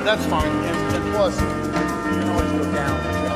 That's fine, and plus, you can always go down and down.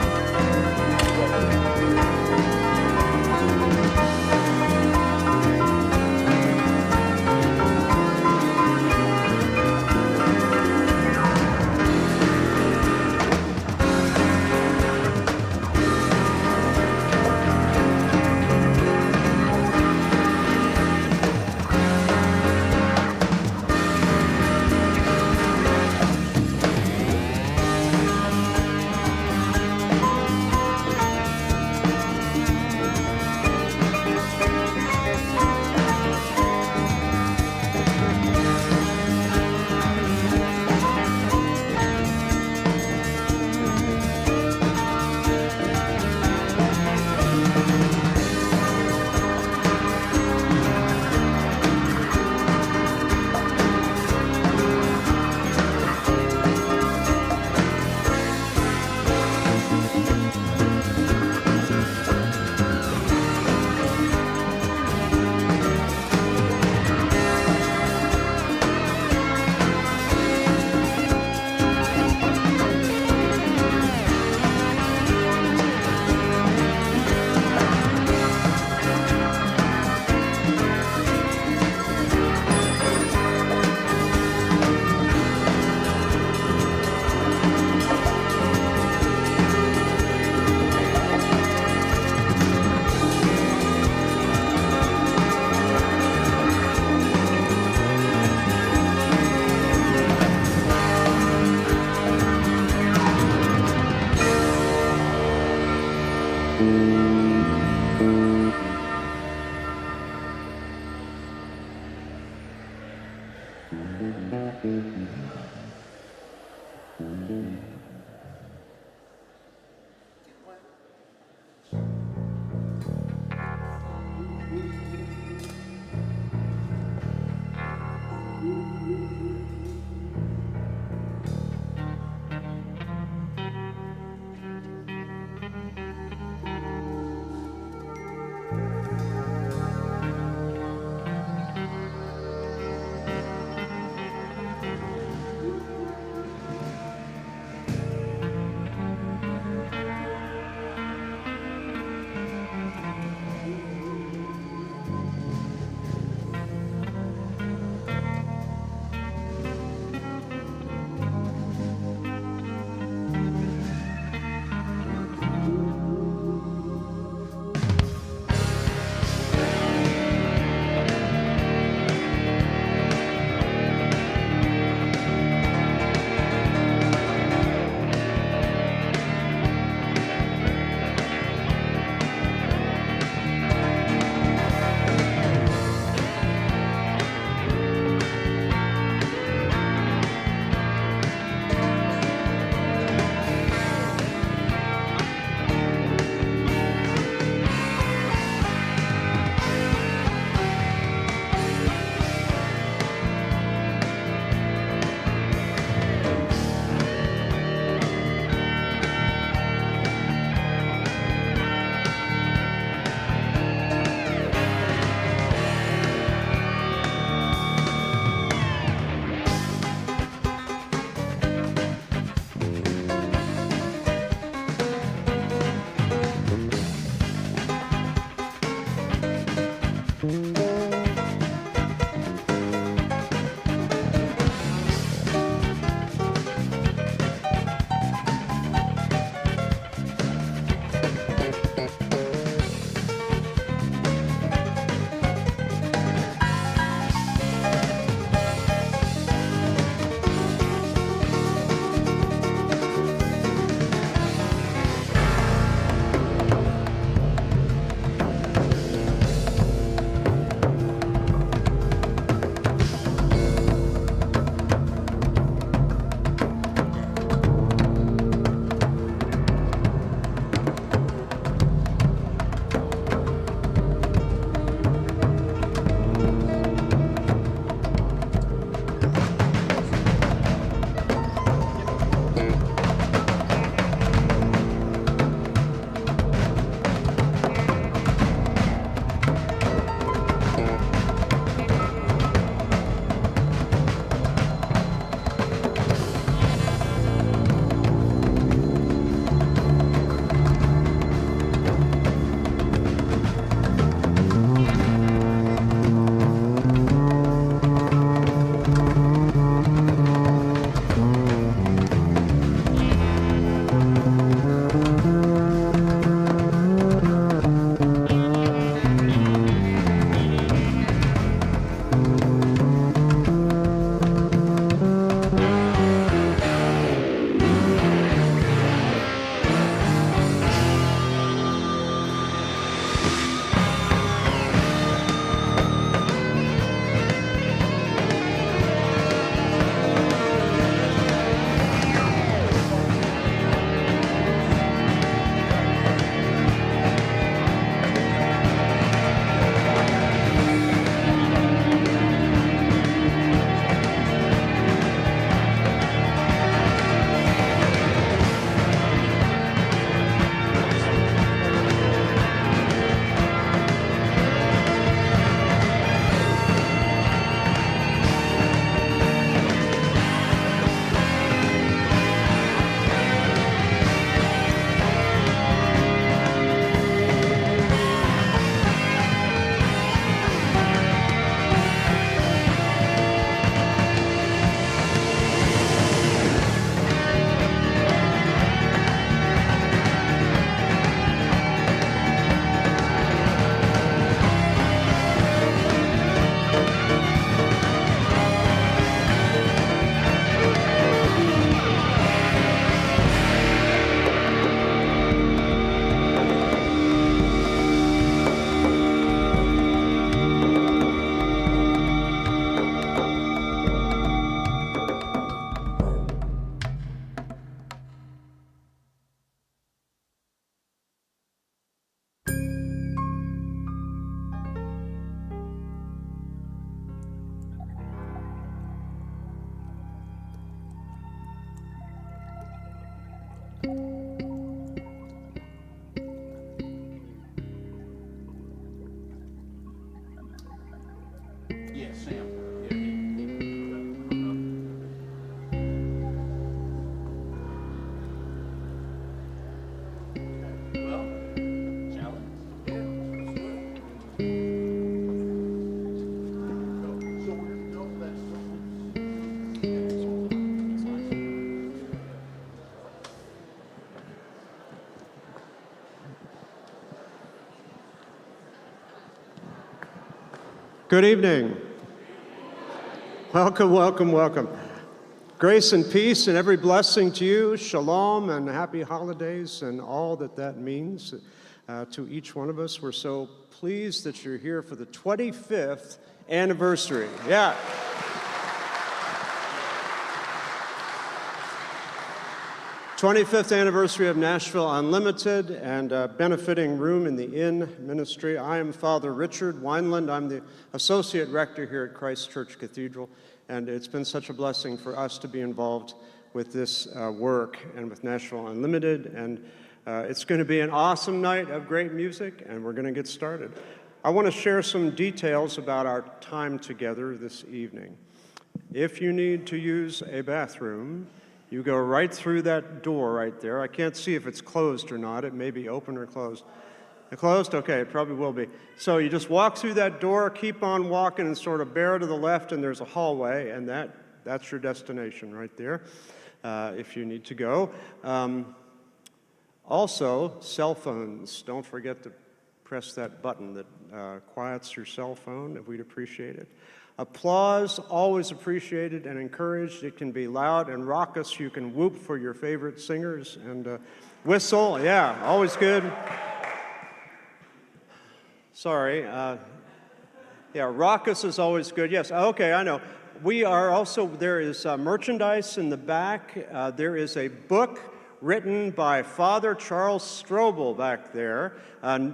Good evening. Welcome, welcome, welcome. Grace and peace and every blessing to you. Shalom and happy holidays and all that means to each one of us. We're so pleased that you're here for the 25th anniversary. Yeah. 25th anniversary of Nashville Unlimited and benefiting Room in the Inn ministry. I am Father Richard Wineland. I'm the Associate Rector here at Christ Church Cathedral, and it's been such a blessing for us to be involved with this work and with Nashville Unlimited, and it's going to be an awesome night of great music, and we're going to get started. I want to share some details about our time together this evening. If you need to use a bathroom, you go right through that door right there. I can't see if it's closed or not. It may be open or closed. Closed? Okay, it probably will be. So you just walk through that door, keep on walking, and sort of bear to the left, and there's a hallway, and that's your destination right there, if you need to go. Also, cell phones. Don't forget to press that button that quiets your cell phone. We'd appreciate it. Applause, always appreciated and encouraged. It can be loud and raucous. You can whoop for your favorite singers and whistle. Yeah, always good. Sorry. Yeah, raucous is always good. Yes, okay, I know. We are also, there is merchandise in the back. There is a book written by Father Charles Strobel back there.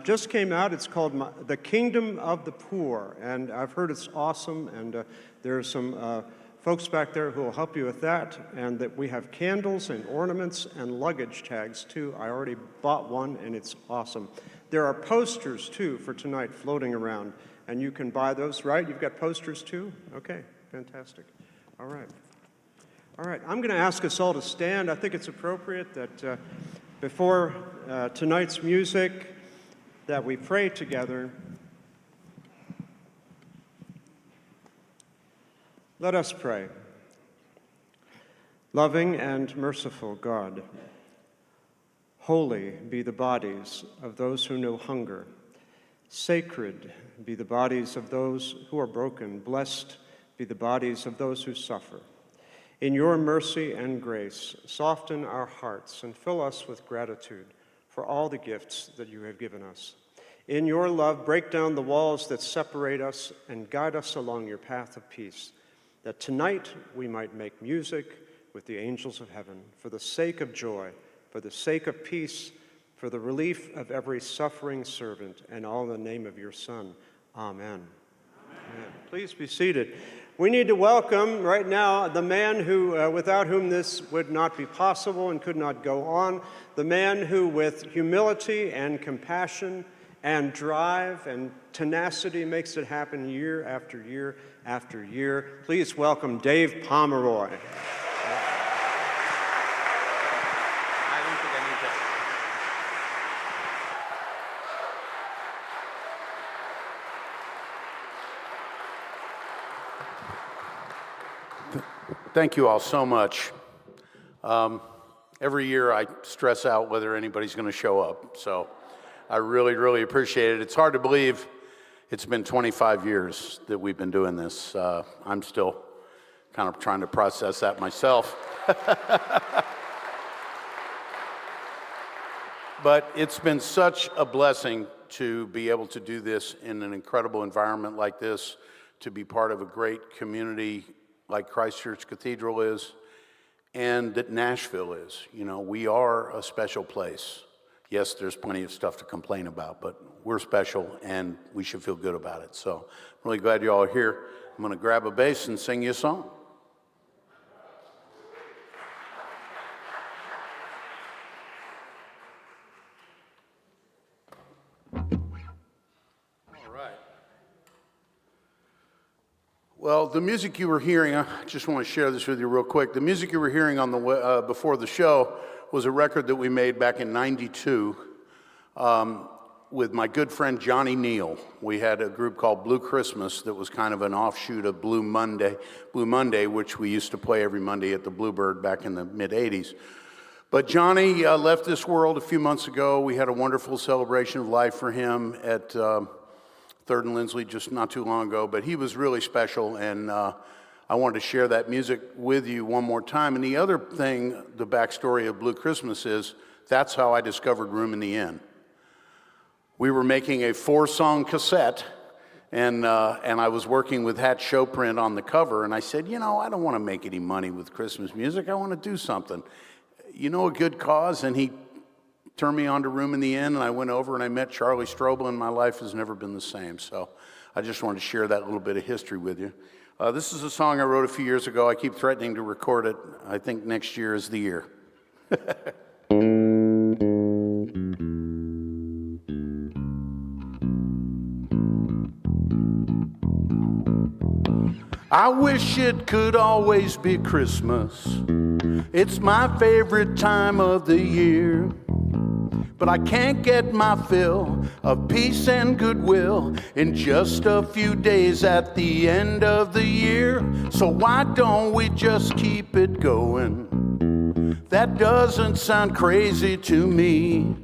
Just came out. It's called The Kingdom of the Poor, and I've heard it's awesome, and there are some folks back there who will help you with that, and that we have candles and ornaments and luggage tags, too. I already bought one, and it's awesome. There are posters, too, for tonight floating around, and you can buy those, right? You've got posters, too? Okay, fantastic. All right. All right, I'm going to ask us all to stand. I think it's appropriate that before tonight's music that we pray together. Let us pray. Loving and merciful God, holy be the bodies of those who know hunger. Sacred be the bodies of those who are broken. Blessed be the bodies of those who suffer. In your mercy and grace, soften our hearts and fill us with gratitude for all the gifts that you have given us. In your love, break down the walls that separate us and guide us along your path of peace, that tonight we might make music with the angels of heaven for the sake of joy, for the sake of peace, for the relief of every suffering servant, and all in the name of your Son. Amen. Amen. Please be seated. We need to welcome right now the man who, without whom this would not be possible and could not go on, the man who with humility and compassion and drive and tenacity makes it happen year after year after year. Please welcome Dave Pomeroy. Thank you all so much. Every year I stress out whether anybody's going to show up, so I really, really appreciate it. It's hard to believe it's been 25 years that we've been doing this. I'm still kind of trying to process that myself. But it's been such a blessing to be able to do this in an incredible environment like this, to be part of a great community like Christ Church Cathedral is, and that Nashville is. You know, we are a special place. Yes, there's plenty of stuff to complain about, but we're special, and we should feel good about it. So I'm really glad you're all here. I'm going to grab a bass and sing you a song. Well, the music you were hearing, I just want to share this with you real quick. The music you were hearing on the before the show was a record that we made back in '92 with my good friend Johnny Neal. We had a group called Blue Christmas that was kind of an offshoot of Blue Monday, which we used to play every Monday at the Bluebird back in the mid-'80s. But Johnny left this world a few months ago. We had a wonderful celebration of life for him at 3rd and Lindsley just not too long ago, but he was really special, and I wanted to share that music with you one more time. And the other thing, the backstory of Blue Christmas is, that's how I discovered Room in the Inn. We were making a 4-song cassette, and I was working with Hat Showprint on the cover, and I said, you know, I don't want to make any money with Christmas music. I want to do something. You know, a good cause? And he turned me on to Room in the Inn, and I went over and I met Charlie Strobel, and my life has never been the same. So I just wanted to share that little bit of history with you. This is a song I wrote a few years ago. I keep threatening to record it. I think next year is the year. I wish it could always be Christmas. It's my favorite time of the year. But I can't get my fill of peace and goodwill in just a few days at the end of the year. So why don't we just keep it going? That doesn't sound crazy to me.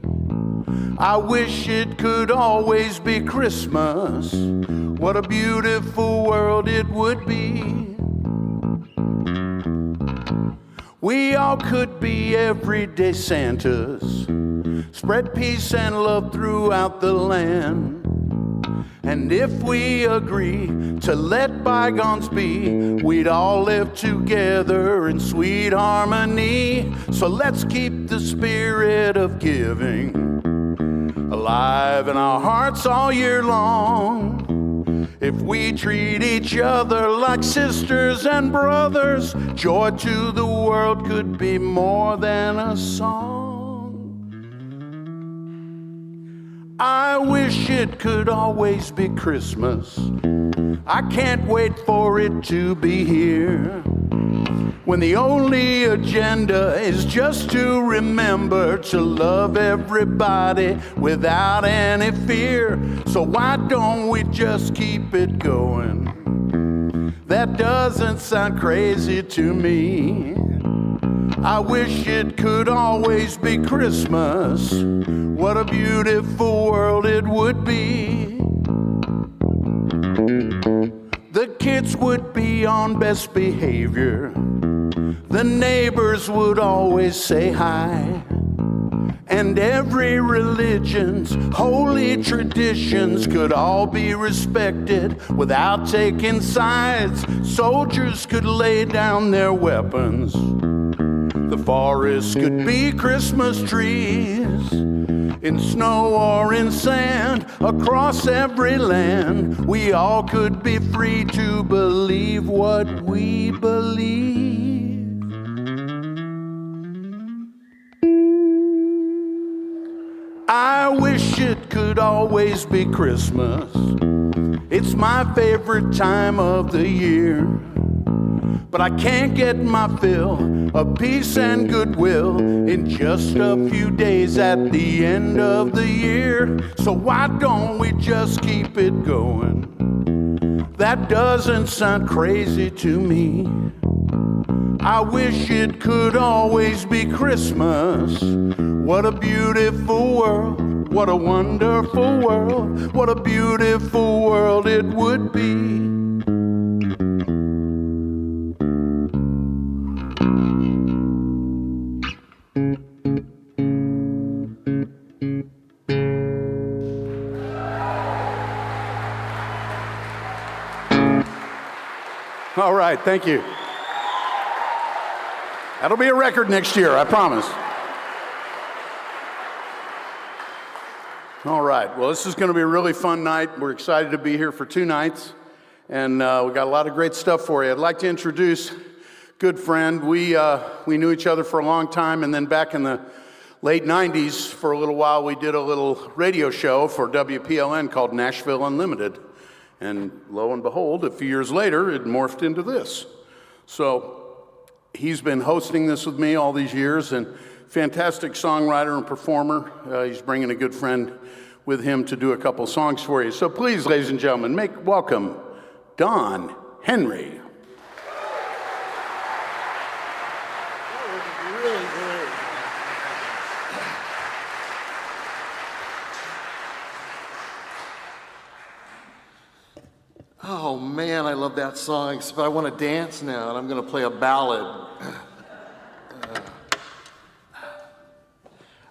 I wish it could always be Christmas. What a beautiful world it would be. We all could be everyday Santas, spread peace and love throughout the land. And if we agree to let bygones be, we'd all live together in sweet harmony. So let's keep the spirit of giving alive in our hearts all year long. If we treat each other like sisters and brothers, joy to the world could be more than a song. I wish it could always be Christmas. I can't wait for it to be here, when the only agenda is just to remember to love everybody without any fear. So why don't we just keep it going? That doesn't sound crazy to me. I wish it could always be Christmas. What a beautiful world it would be. The kids would be on best behavior. The neighbors would always say hi. And every religion's holy traditions could all be respected without taking sides. Soldiers could lay down their weapons. The forest could be Christmas trees. In snow or in sand, across every land, we all could be free to believe what we believe. I wish it could always be Christmas. It's my favorite time of the year. But I can't get my fill of peace and goodwill in just a few days at the end of the year. So why don't we just keep it going? That doesn't sound crazy to me. I wish it could always be Christmas. What a beautiful world, what a wonderful world, what a beautiful world it would be. All right, thank you. That'll be a record next year, I promise. All right, well, this is going to be a really fun night. We're excited to be here for 2 nights, and we got a lot of great stuff for you. I'd like to introduce a good friend. We knew each other for a long time, and then back in the late 90s, for a little while, we did a little radio show for WPLN called Nashville Unlimited. And lo and behold, a few years later, it morphed into this. So he's been hosting this with me all these years, and fantastic songwriter and performer. He's bringing a good friend with him to do a couple songs for you. So please, ladies and gentlemen, welcome Don Henry. Oh man, I love that song, except I want to dance now, and I'm going to play a ballad.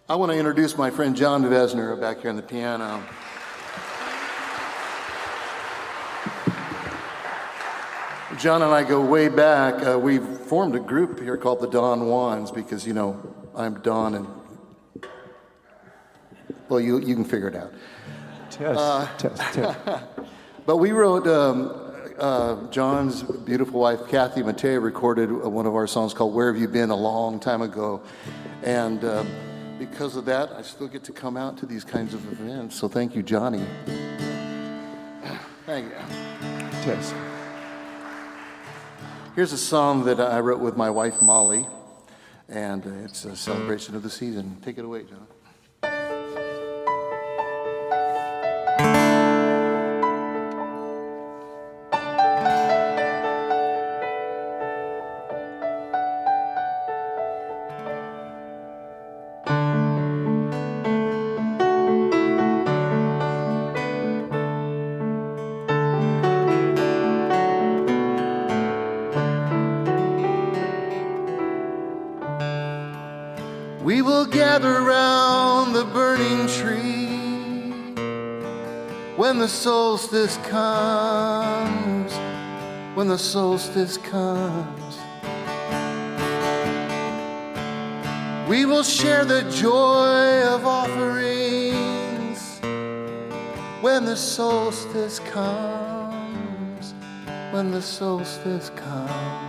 I want to introduce my friend John Vesner back here on the piano. John and I go way back. We've formed a group here called the Don Juans because, you know, I'm Don and, well, you can figure it out. Test. But we wrote, John's beautiful wife, Kathy Mattea, recorded one of our songs called Where Have You Been a long time ago. And because of that, I still get to come out to these kinds of events. So thank you, Johnny. Thank you. Test. Here's a song that I wrote with my wife, Molly, and it's a celebration of the season. Take it away, John. We will gather round the burning tree when the solstice comes, when the solstice comes. We will share the joy of offerings when the solstice comes, when the solstice comes.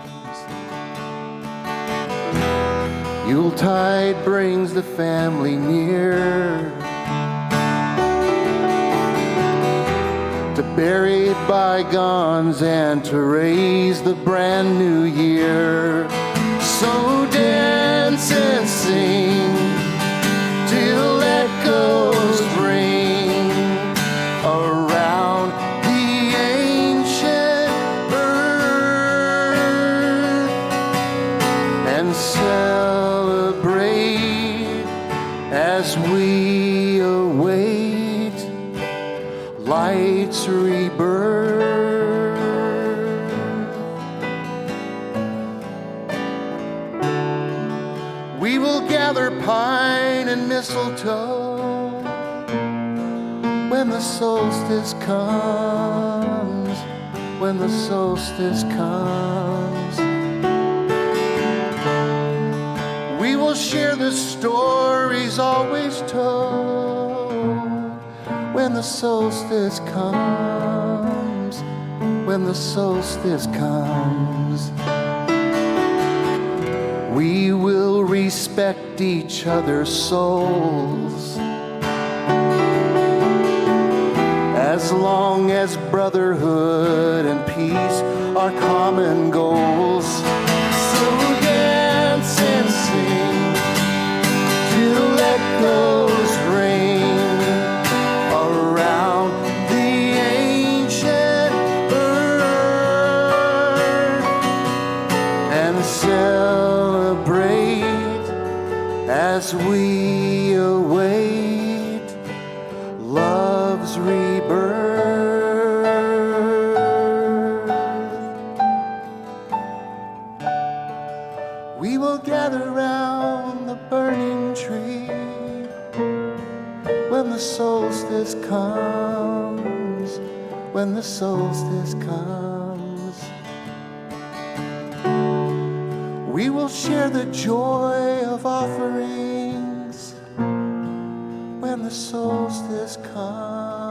Yuletide brings the family near to bury bygones and to raise the brand new year. So dance and sing till echoes ring around the ancient earth and celebrate as we await light's rebirth. We will gather pine and mistletoe when the solstice comes, when the solstice comes. We will share the stories always told when the solstice comes, when the solstice comes. We will respect each other's souls as long as brotherhood and peace are common goals. So dance and sing till echoes ring around the ancient earth and celebrate as we await love's rebirth. We will gather round the burning tree when the solstice comes, when the solstice comes. We will share the joy of offerings when the solstice comes.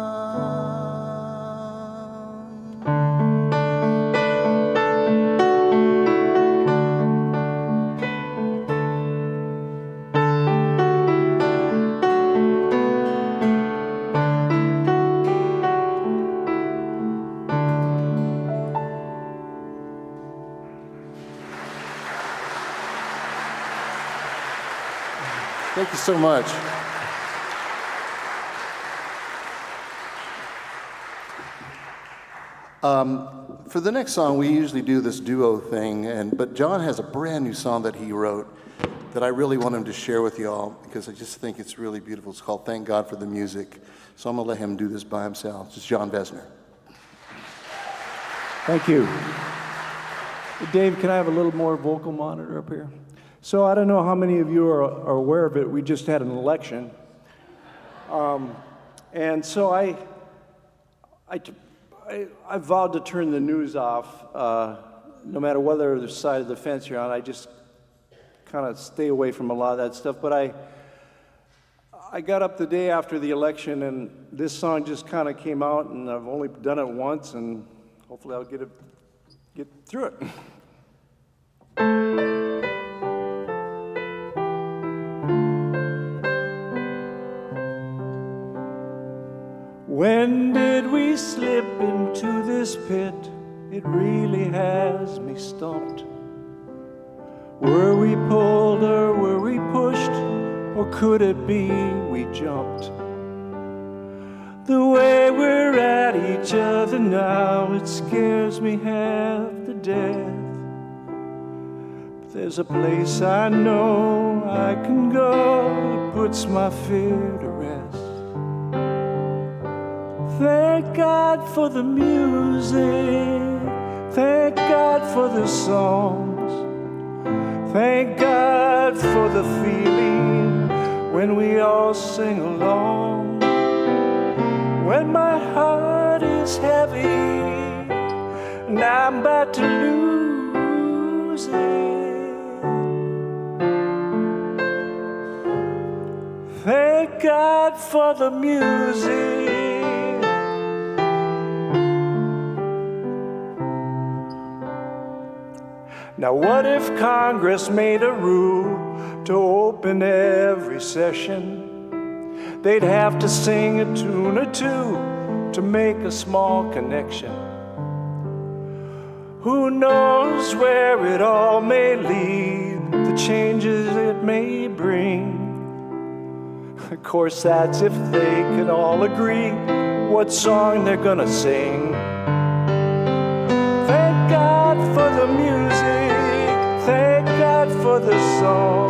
Thank you so much. For the next song, we usually do this duo thing, but John has a brand new song that he wrote that I really want him to share with you all because I just think it's really beautiful. It's called Thank God for the Music. So I'm going to let him do this by himself. It's John Vesner. Thank you. Dave, can I have a little more vocal monitor up here? So I don't know how many of you are aware of it. We just had an election. And so I vowed to turn the news off, no matter whether the side of the fence you're on. I just kind of stay away from a lot of that stuff. But I got up the day after the election, and this song just kind of came out, and I've only done it once, and hopefully I'll get through it. When did we slip into this pit? It really has me stumped. Were we pulled or were we pushed? Or could it be we jumped? The way we're at each other now, it scares me half to death. But there's a place I know I can go that puts my fear to rest. Thank God for the music, thank God for the songs, thank God for the feeling when we all sing along. When my heart is heavy and I'm about to lose it, thank God for the music. Now what if Congress made a rule to open every session? They'd have to sing a tune or two to make a small connection. Who knows where it all may lead, the changes it may bring. Of course, that's if they can all agree what song they're gonna sing. Thank God for the music, thank God for the song,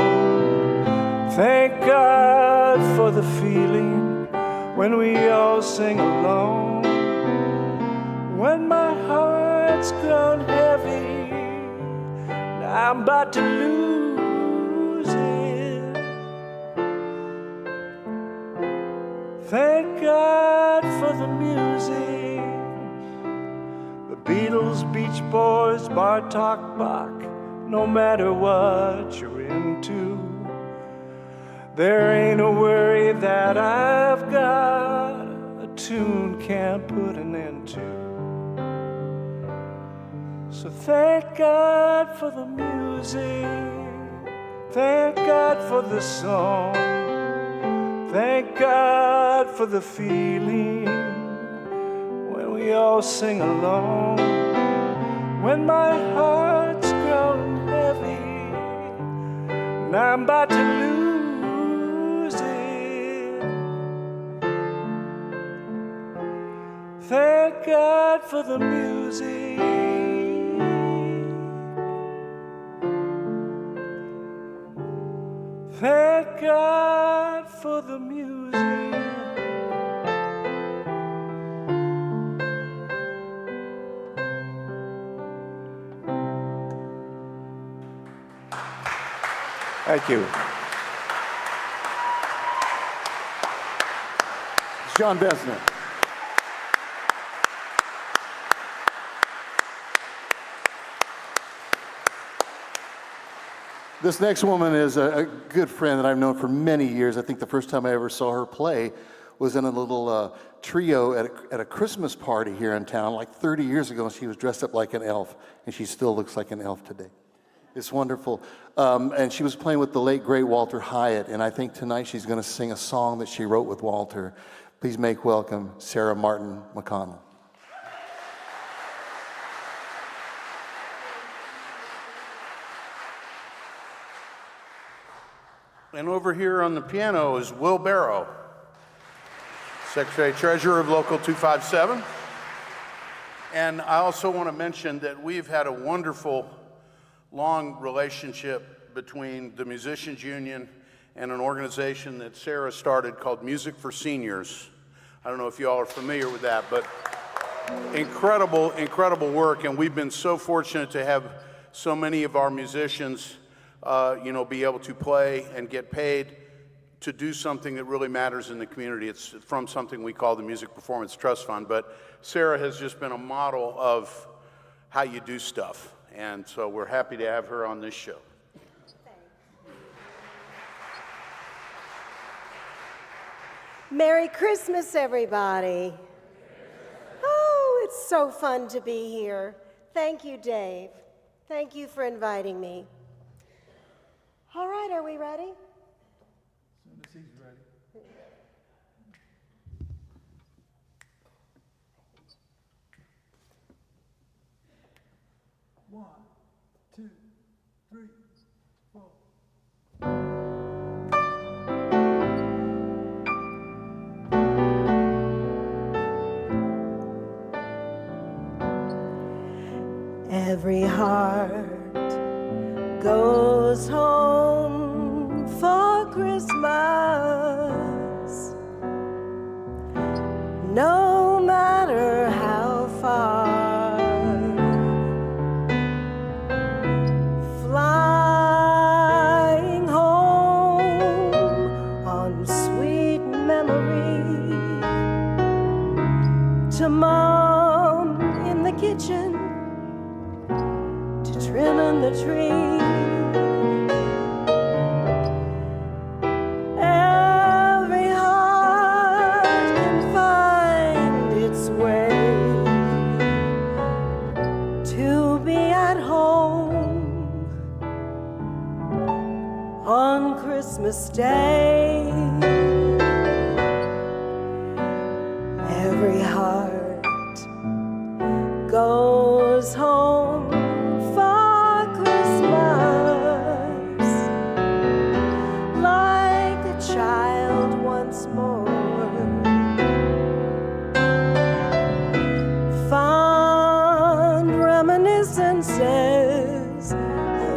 thank God for the feeling when we all sing along. When my heart's grown heavy and I'm about to lose it, thank God for the music. The Beatles, Beach Boys, Bartok, Bach, no matter what you're into, there ain't a worry that I've got a tune can't put an end to. So thank God for the music, thank God for the song, thank God for the feeling when we all sing along. When my heart's grown heavy and I'm about to lose it, thank God for the music. Thank God for the music. Thank you. It's John Besner. This next woman is a good friend that I've known for many years. I think the first time I ever saw her play was in a little trio at a Christmas party here in town like 30 years ago, and she was dressed up like an elf, and she still looks like an elf today. It's wonderful. And she was playing with the late, great Walter Hyatt, and I think tonight she's going to sing a song that she wrote with Walter. Please make welcome Sarah Martin McConnell. And over here on the piano is Will Barrow, Secretary Treasurer of Local 257. And I also want to mention that we've had a wonderful, long relationship between the Musicians Union and an organization that Sarah started called Music for Seniors. I don't know if you all are familiar with that, but incredible, incredible work, and we've been so fortunate to have so many of our musicians, be able to play and get paid to do something that really matters in the community. It's from something we call the Music Performance Trust Fund, but Sarah has just been a model of how you do stuff, and so we're happy to have her on this show. Merry Christmas, everybody. Oh, it's so fun to be here. Thank you, Dave. Thank you for inviting me. All right, are we ready? As soon as he's ready. One, two, three, four. Every heart goes home for Christmas, no matter how far. Flying home on sweet memory to Mom in the kitchen, trimming the tree. Every heart can find its way to be at home on Christmas Day. Every heart goes home of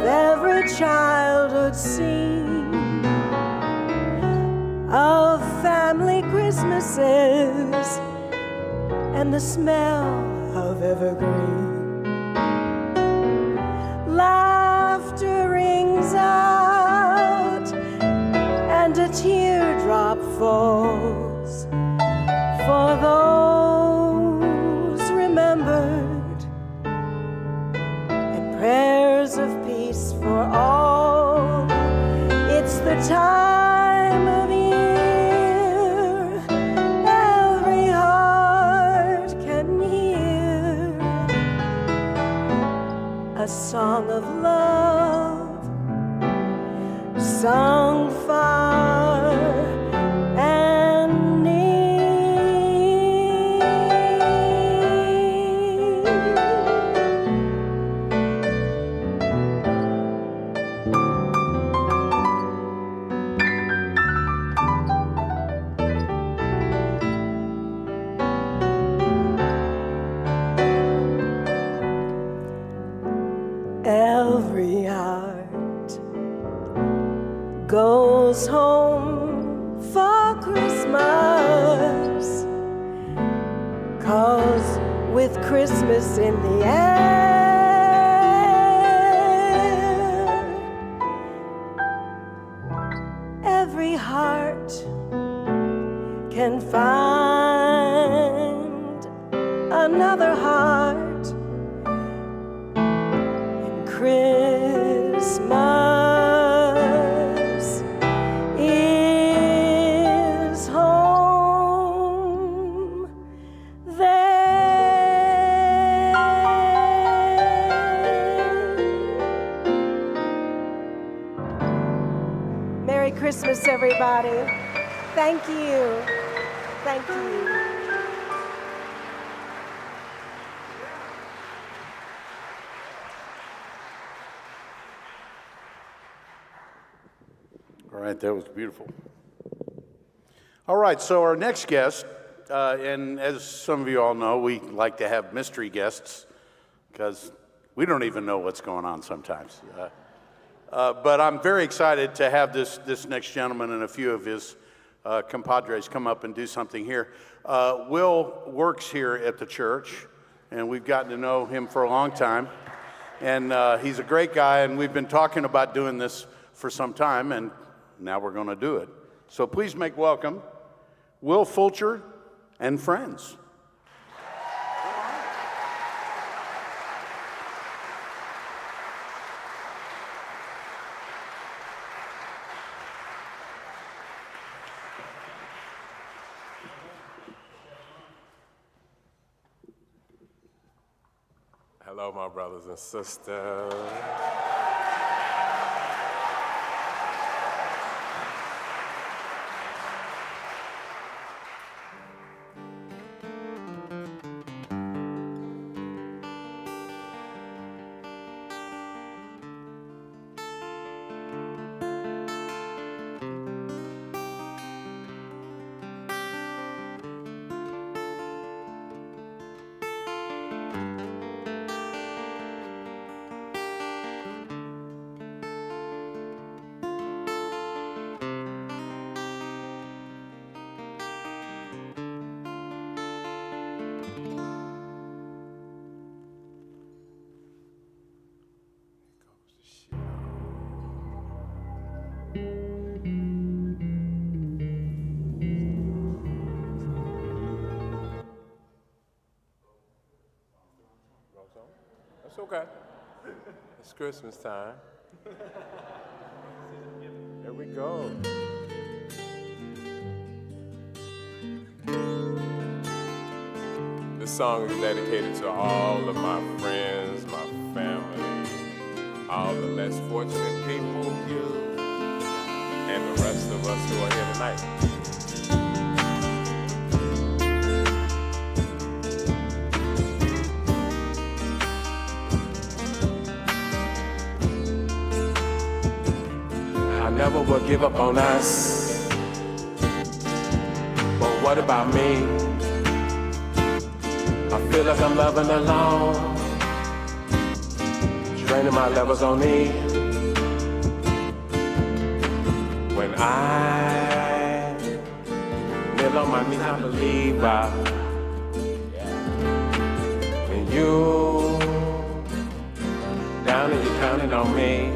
every childhood scene, of family Christmases and the smell of evergreen. Laughter rings out and a teardrop falls for those remembered, prayers of peace for all. It's the time of year every heart can hear, a song of love sung far and near. Every heart goes home for Christmas, 'cause with Christmas in the air, every heart can find another heart. Christmas is home there. Merry Christmas, everybody. Thank you. Thank you. All right, that was beautiful. All right, so our next guest, and as some of you all know, we like to have mystery guests because we don't even know what's going on sometimes. But I'm very excited to have this next gentleman and a few of his compadres come up and do something here. Will works here at the church, and we've gotten to know him for a long time. And he's a great guy, and we've been talking about doing this for some time, and now we're going to do it. So please make welcome Will Fulcher and friends. Hello, my brothers and sisters. That's okay. It's Christmas time. There we go. This song is dedicated to all of my friends, my family, all the less fortunate people, you, and the rest of us who are here tonight. I never would give up on us, but what about me? I feel like I'm loving alone, draining my levels on me. When I kneel on my knees, I believe when you down and you're counting on me.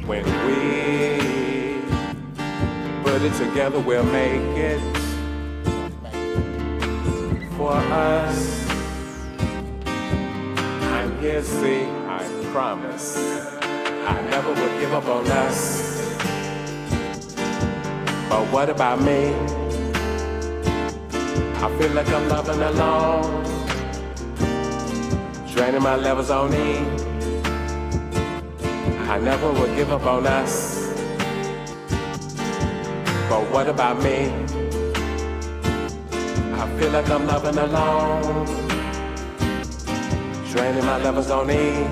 When we put it together, we'll make it. For us, I'm here, see, I promise I never would give up on us. But what about me? I feel like I'm loving alone, draining my levels on E. I never would give up on us. But what about me? I feel like I'm loving alone, draining my levels on E.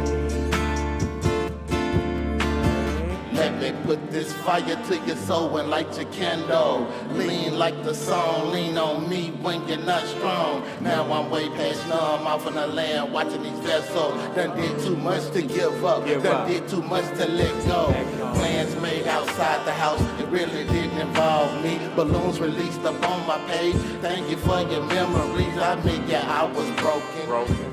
Let me put this fire to your soul and light your candle. Lean like the song, lean on me when you're not strong. Now I'm way past numb, off in the land, watching these vessels. Done did too much to give up, done did too much to let go. Plans made outside the house, it really didn't involve me. Balloons released up on my page, thank you for your memories. I mean, yeah, I was broken.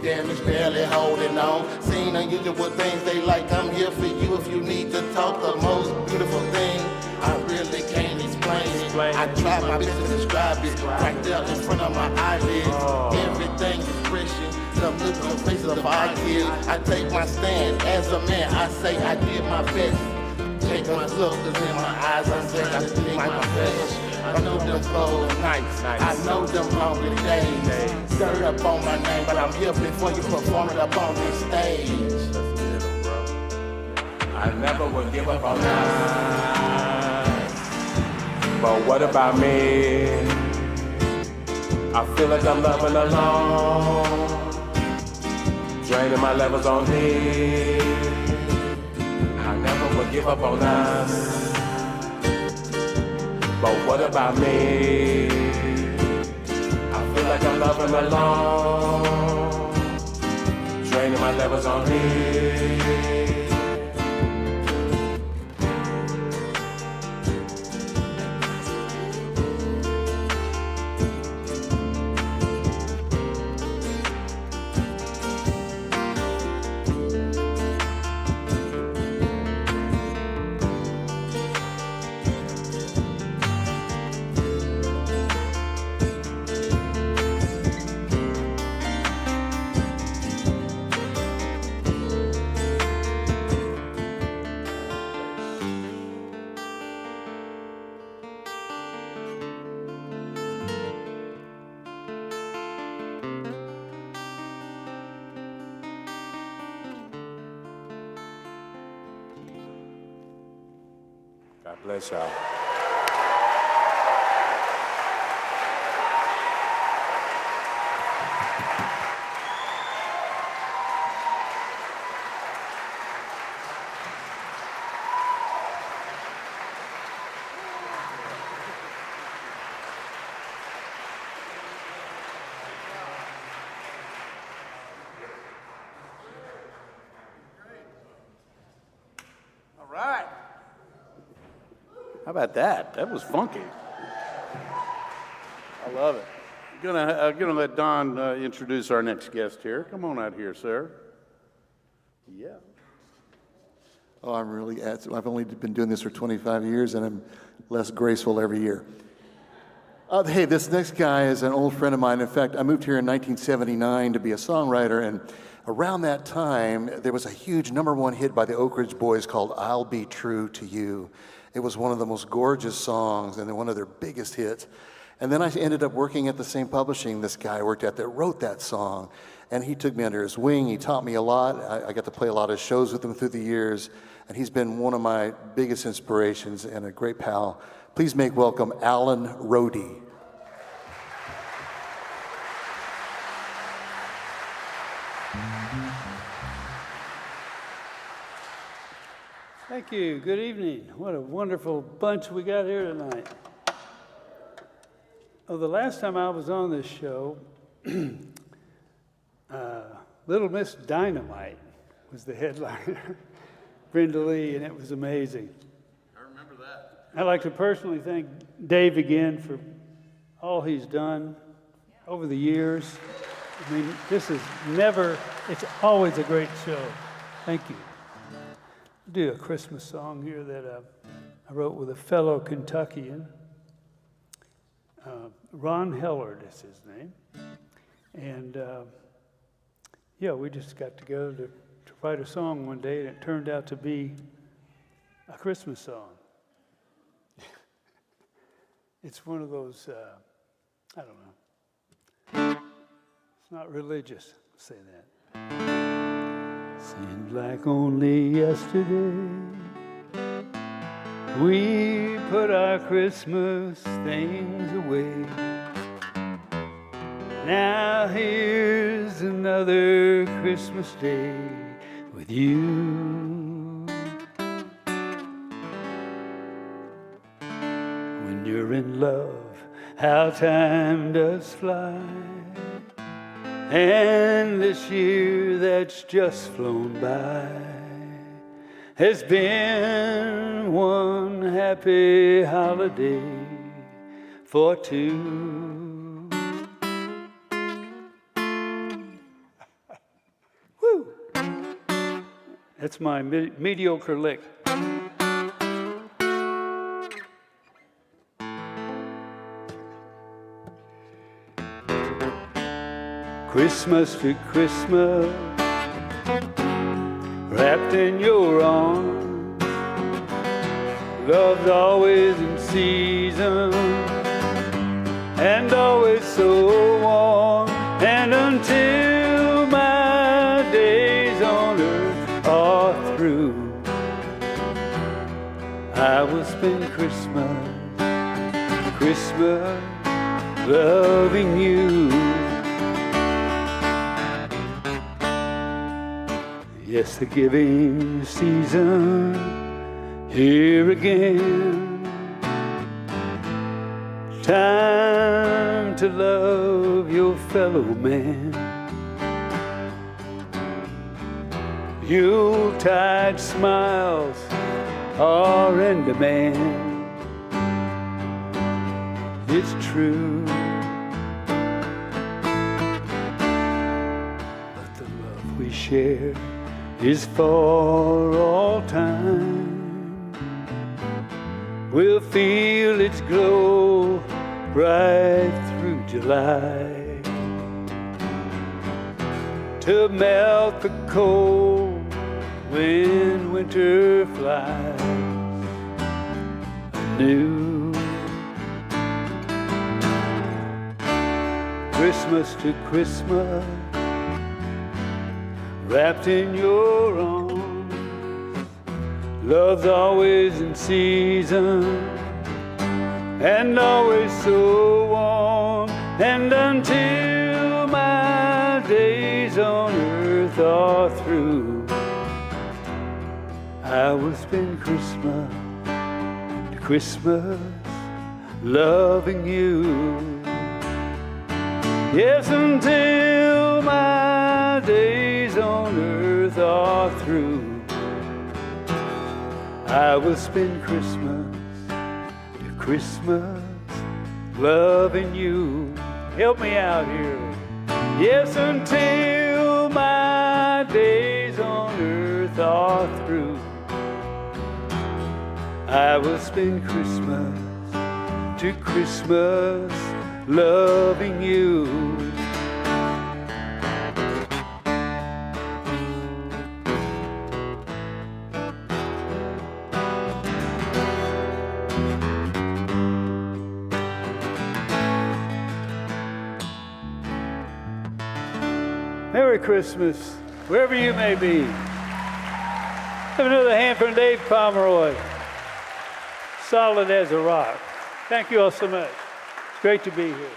Damage barely holding on. Seen unusual things, they like I'm here for you if you need to talk. The most beautiful thing, I really can't explain it. I tried my best to describe it, right there in front of my eyelids. Everything is Christian, the beautiful faces of our kids. I take my stand as a man, I say I did my best. Take my look, cause in my eyes I say I did my best. I know them cold nights, I know them hungry days. Stirred up on my name, but I'm here before you perform it up on this stage. I never would give up on us. But what about me? I feel like I'm loving alone, draining my levels on me. I never would give up on us. But what about me? I feel like I'm loving alone, draining my levels on me. God bless y'all. All right. How about that? That was funky. I love it. I'm gonna let Don introduce our next guest here. Come on out here, sir. Yeah. Oh, I've only been doing this for 25 years, and I'm less graceful every year. Hey, this next guy is an old friend of mine. In fact, I moved here in 1979 to be a songwriter, and around that time, there was a huge #1 hit by the Oak Ridge Boys called "I'll Be True to You." It was one of the most gorgeous songs and one of their biggest hits. And then I ended up working at the same publishing this guy worked at that wrote that song. And he took me under his wing. He taught me a lot. I got to play a lot of shows with him through the years. And he's been one of my biggest inspirations and a great pal. Please make welcome Alan Rohde. Thank you. Good evening. What a wonderful bunch we got here tonight. Oh, the last time I was on this show, Little Miss Dynamite was the headliner, Brenda Lee, and it was amazing. I remember that. I'd like to personally thank Dave again for all he's done over the years. I mean, it's always a great show. Thank you. I'll do a Christmas song here that I wrote with a fellow Kentuckian. Ron Hellard is his name. And we just got together to write a song one day, and it turned out to be a Christmas song. It's one of those, I don't know. It's not religious, I'll say that. Seemed like only yesterday we put our Christmas things away. Now here's another Christmas day with you. When you're in love, how time does fly. And this year that's just flown by has been one happy holiday for two. Woo! That's my mediocre lick. Christmas to Christmas, wrapped in your arms, love's always in season, and always so warm, and until my days on earth are through, I will spend Christmas loving you. Yes, the giving season here again. Time to love your fellow man. Yuletide smiles are in demand. It's true. But the love we share is for all time. We'll feel its glow right through July, to melt the cold when winter flies anew. Christmas to Christmas, wrapped in your arms, Love's always in season and always so warm. And until my days on earth are through, I will spend Christmas to Christmas loving you. Yes, until my days on earth are through, I will spend Christmas to Christmas loving you. Help me out here. Yes, until my days on earth are through, I will spend Christmas to Christmas loving you. Merry Christmas, wherever you may be. Have another hand from Dave Pomeroy. Solid as a rock. Thank you all so much. It's great to be here.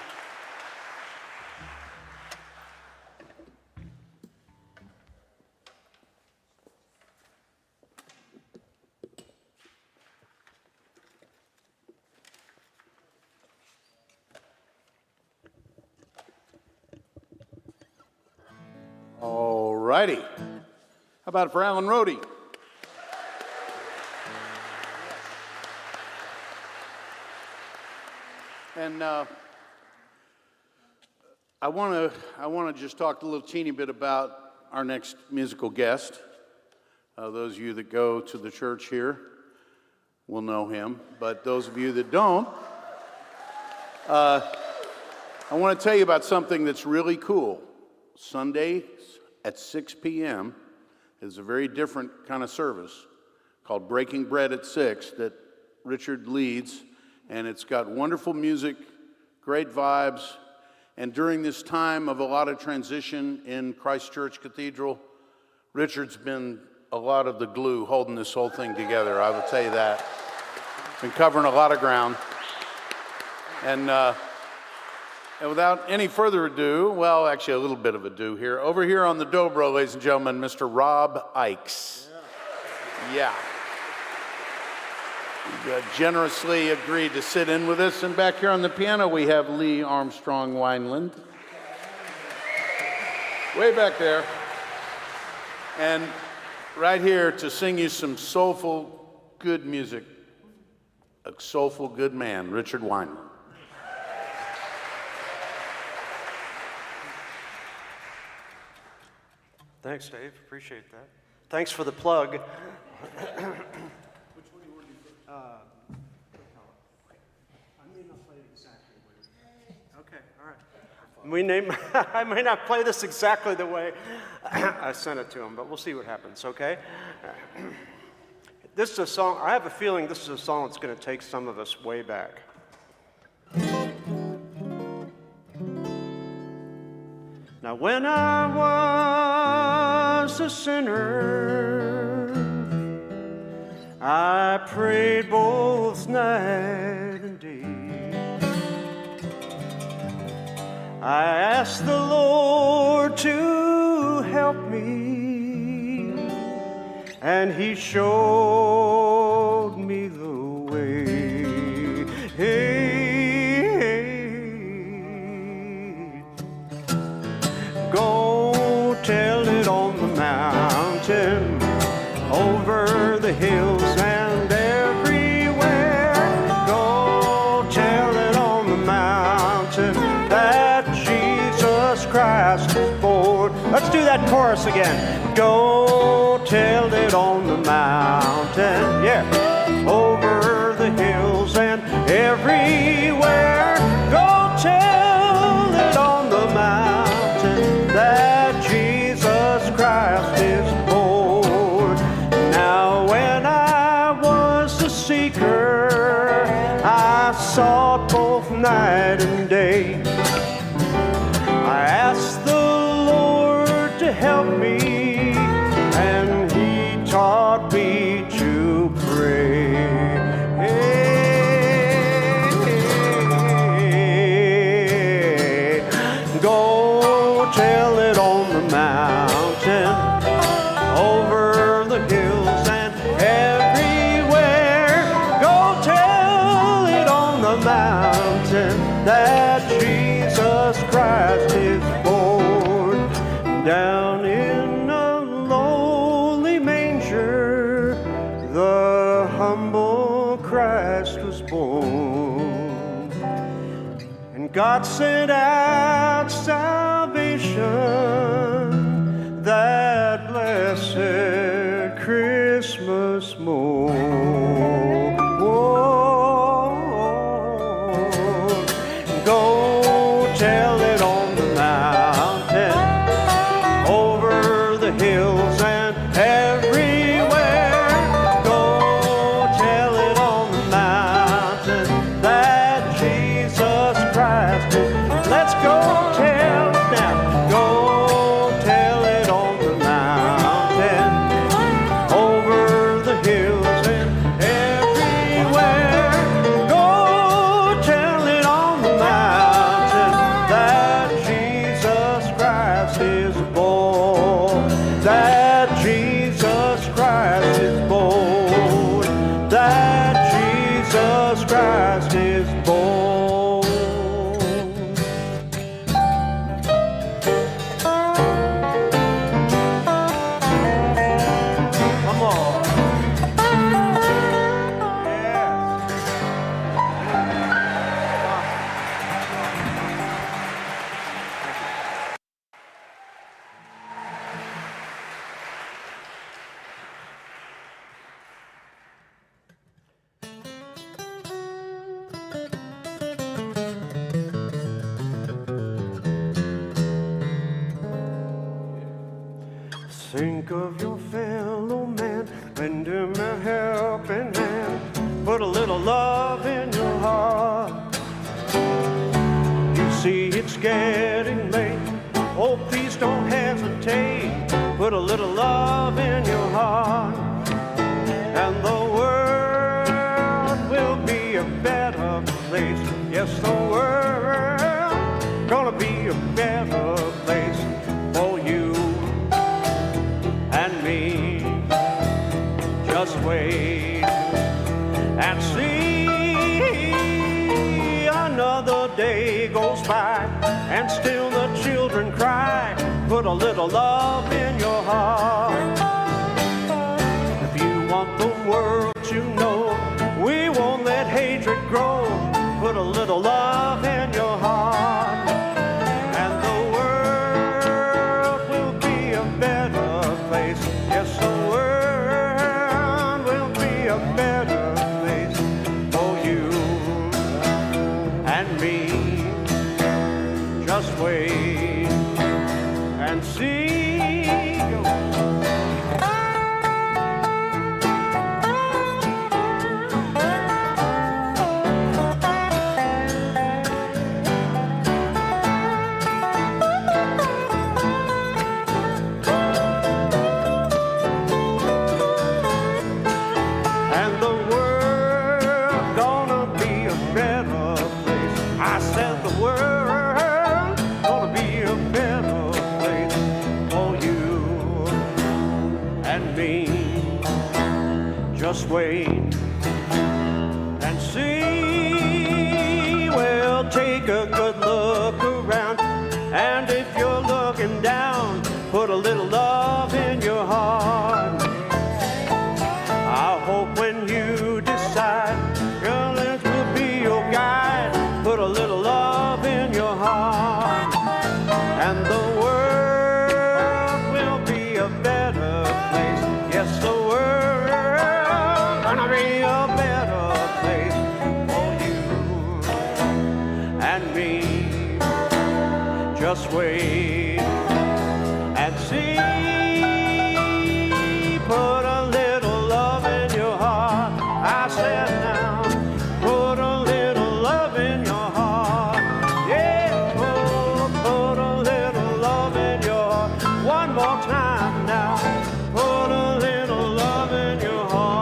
All righty. How about it for Alan Rohde? And I want to just talk a little teeny bit about our next musical guest. Those of you that go to the church here will know him, but those of you that don't, I want to tell you about something that's really cool. Sunday at 6 p.m. is a very different kind of service called Breaking Bread at 6 that Richard leads, and it's got wonderful music, great vibes, and during this time of a lot of transition in Christ Church Cathedral, Richard's been a lot of the glue holding this whole thing together, I will tell you that. Been covering a lot of ground. And without any further ado, well, actually a little bit of ado here, over here on the dobro, ladies and gentlemen, Mr. Rob Ikes. Yeah. He generously agreed to sit in with us. And back here on the piano, we have Lee Armstrong Wineland. Way back there. And right here to sing you some soulful, good music, a soulful, good man, Richard Wineland. Thanks, Dave. Appreciate that. Thanks for the plug. Okay, all right. I may not play this exactly the way I sent it to him, but we'll see what happens, okay? This is a song, I have a feeling this is a song that's going to take some of us way back. Now, when I was a sinner, I prayed both night and day. I asked the Lord to help me, and He showed me the way. Go tell it on the mountain, over the hills and everywhere. Go tell it on the mountain that Jesus Christ is born. Let's do that chorus again. Go tell it on the mountain, yeah, over the hills and everywhere. Go tell it on the mountain that Jesus Christ is born. Now when I was a seeker, I sought both night and day. I asked the Lord to help me, and He taught me to mountain that Jesus Christ is born. Down in a lowly manger, the humble Christ was born. And God sent out salvation that blessed Christmas morn. Go tell it on the mountain, over the hills and everywhere. Go tell it on the mountain that Jesus Christ is. Let's go tell it now. Go tell it on the mountain, over the hills and everywhere. Go tell it on the mountain that Jesus Christ is born. That Jesus Christ is born. That Jesus Christ is born. Come on. Yes. Think of your fellow man, lend him a helping hand, put a little love in your heart. You see it's getting late, oh please don't hesitate, put a little love in your heart. And the world will be a better place, yes the world gonna be a better place for you and me. Just wait and see. Another day goes by and still the children cry. Put a little love in your heart. If you want the world to know we won't let hatred grow, put a little love in your heart. And the world will be a better place. Yes, the world will be a better place for you and me. Just wait and see. And the world gonna be a better place. I said the world gonna be a better place for you and me. Just wait and see. Well, take a good look around, and if you're looking down, put a little love in your heart. I hope when you decide your lips will be your guide, put a little love in your heart. And the world will be a better place. Yes, the world gonna be a better place for you and me. Just wait and see. Put a little love in your heart. I said now, put a little love in your heart. Yeah, put a little love in your heart. One more time now. Put a little love in your heart.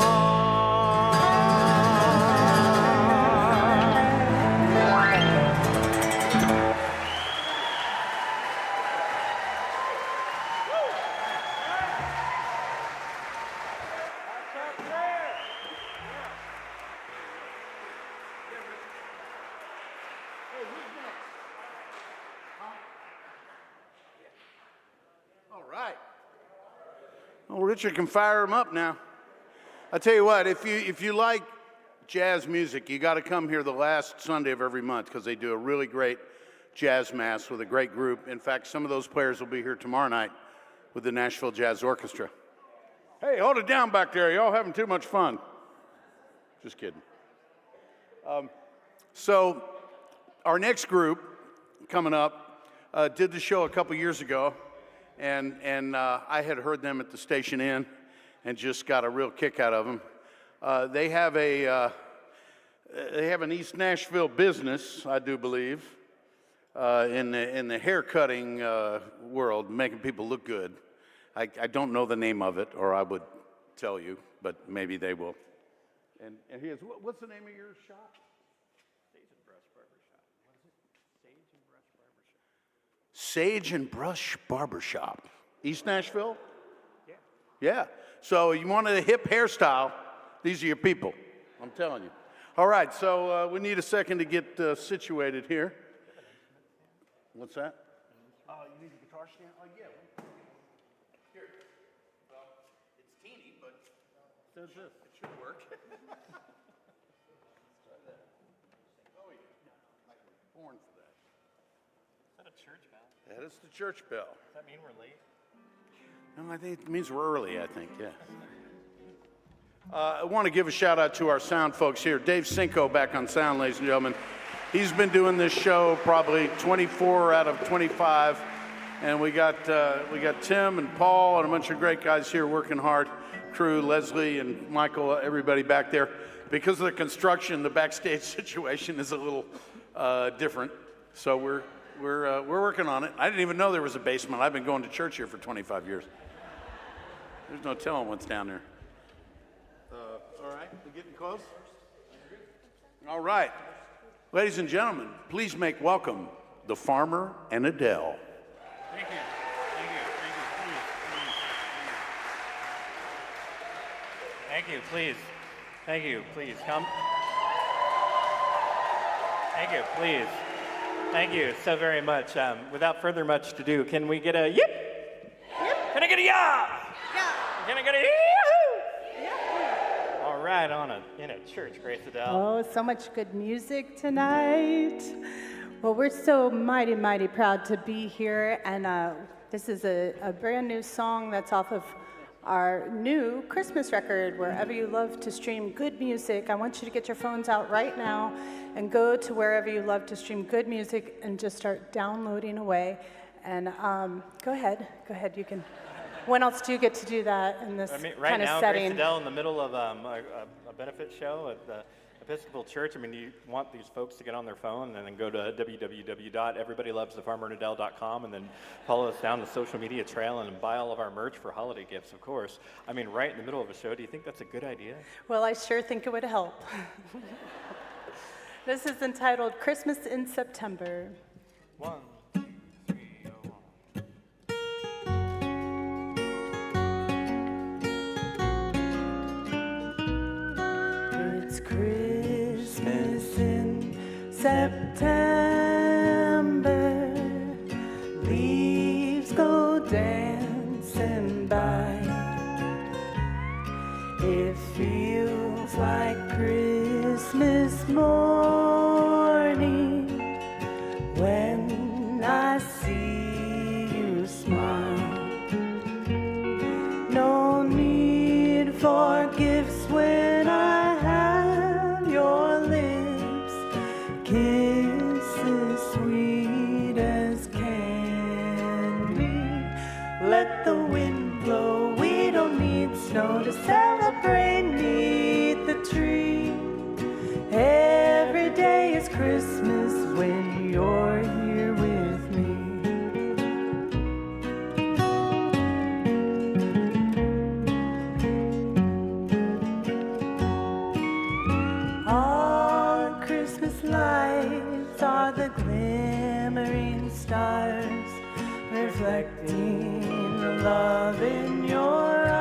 right. Well, Richard can fire him up now. I tell you what, if you like jazz music, you got to come here the last Sunday of every month because they do a really great jazz mass with a great group. In fact, some of those players will be here tomorrow night with the Nashville Jazz Orchestra. Hey, hold it down back there. Y'all having too much fun. Just kidding. So our next group coming up did the show a couple years ago, and I had heard them at the Station Inn and just got a real kick out of them. They have an East Nashville business, I do believe, in the hair cutting world, making people look good. I don't know the name of it, or I would tell you, but maybe they will. And here's, what's the name of your shop? Sage and Brush Barbershop. East Nashville? Yeah. Yeah. So you wanted a hip hairstyle, these are your people, I'm telling you. All right, so we need a second to get situated here. What's that? You need a guitar stand? Oh, yeah. Here. Well, it's teeny, but it says this. It should work. Let's try that. Oh, yeah. Born for that. Is that a church bell? That is the church bell. Does that mean we're late? No, I think it means we're early, I think, yeah. I want to give a shout out to our sound folks here. Dave Cinco back on sound, ladies and gentlemen. He's been doing this show probably 24 out of 25. And we got Tim and Paul and a bunch of great guys here working hard. Crew, Leslie and Michael, everybody back there. Because of the construction, the backstage situation is a little different. So we're working on it. I didn't even know there was a basement. I've been going to church here for 25 years. There's no telling what's down there. All right, we're getting close. All right, ladies and gentlemen, please make welcome the Farmer and Adele. Thank you. Thank you. Thank you. Please. Thank you. Please come. Thank you. Please. Thank you so very much. Without further much to do, can we get a yip? Yep. Can I get a yah? Yeah. Can I get a yahoo? Yeah. All right, in a church, Grace Adele. Oh, so much good music tonight. Well, we're so mighty, mighty proud to be here, and this is a brand new song that's off of our new Christmas record, Wherever You Love to Stream Good Music. I want you to get your phones out right now and go to wherever you love to stream good music and just start downloading away. And go ahead, you can. When else do you get to do that in this right kind of now, setting? Grace Adele in the middle of a benefit show at the Episcopal Church. I mean, you want these folks to get on their phone and then go to www.everybodylovesthefarmeradele.com and then follow us down the social media trail and buy all of our merch for holiday gifts, of course. I mean, right in the middle of a show, do you think that's a good idea? Well, I sure think it would help. This is entitled Christmas in September. 1, 2, 3, oh, 1. It's Christmas in September, leaves go dancing by. It feels like Christmas morning when I see you smile. No need for gifts when I have your lips, kisses sweet as candy. Let the wind blow, we don't need snow to celebrate neath the tree. Every day is Christmas when you're here with me. All Christmas lights are the glimmering stars, reflecting the love in your eyes.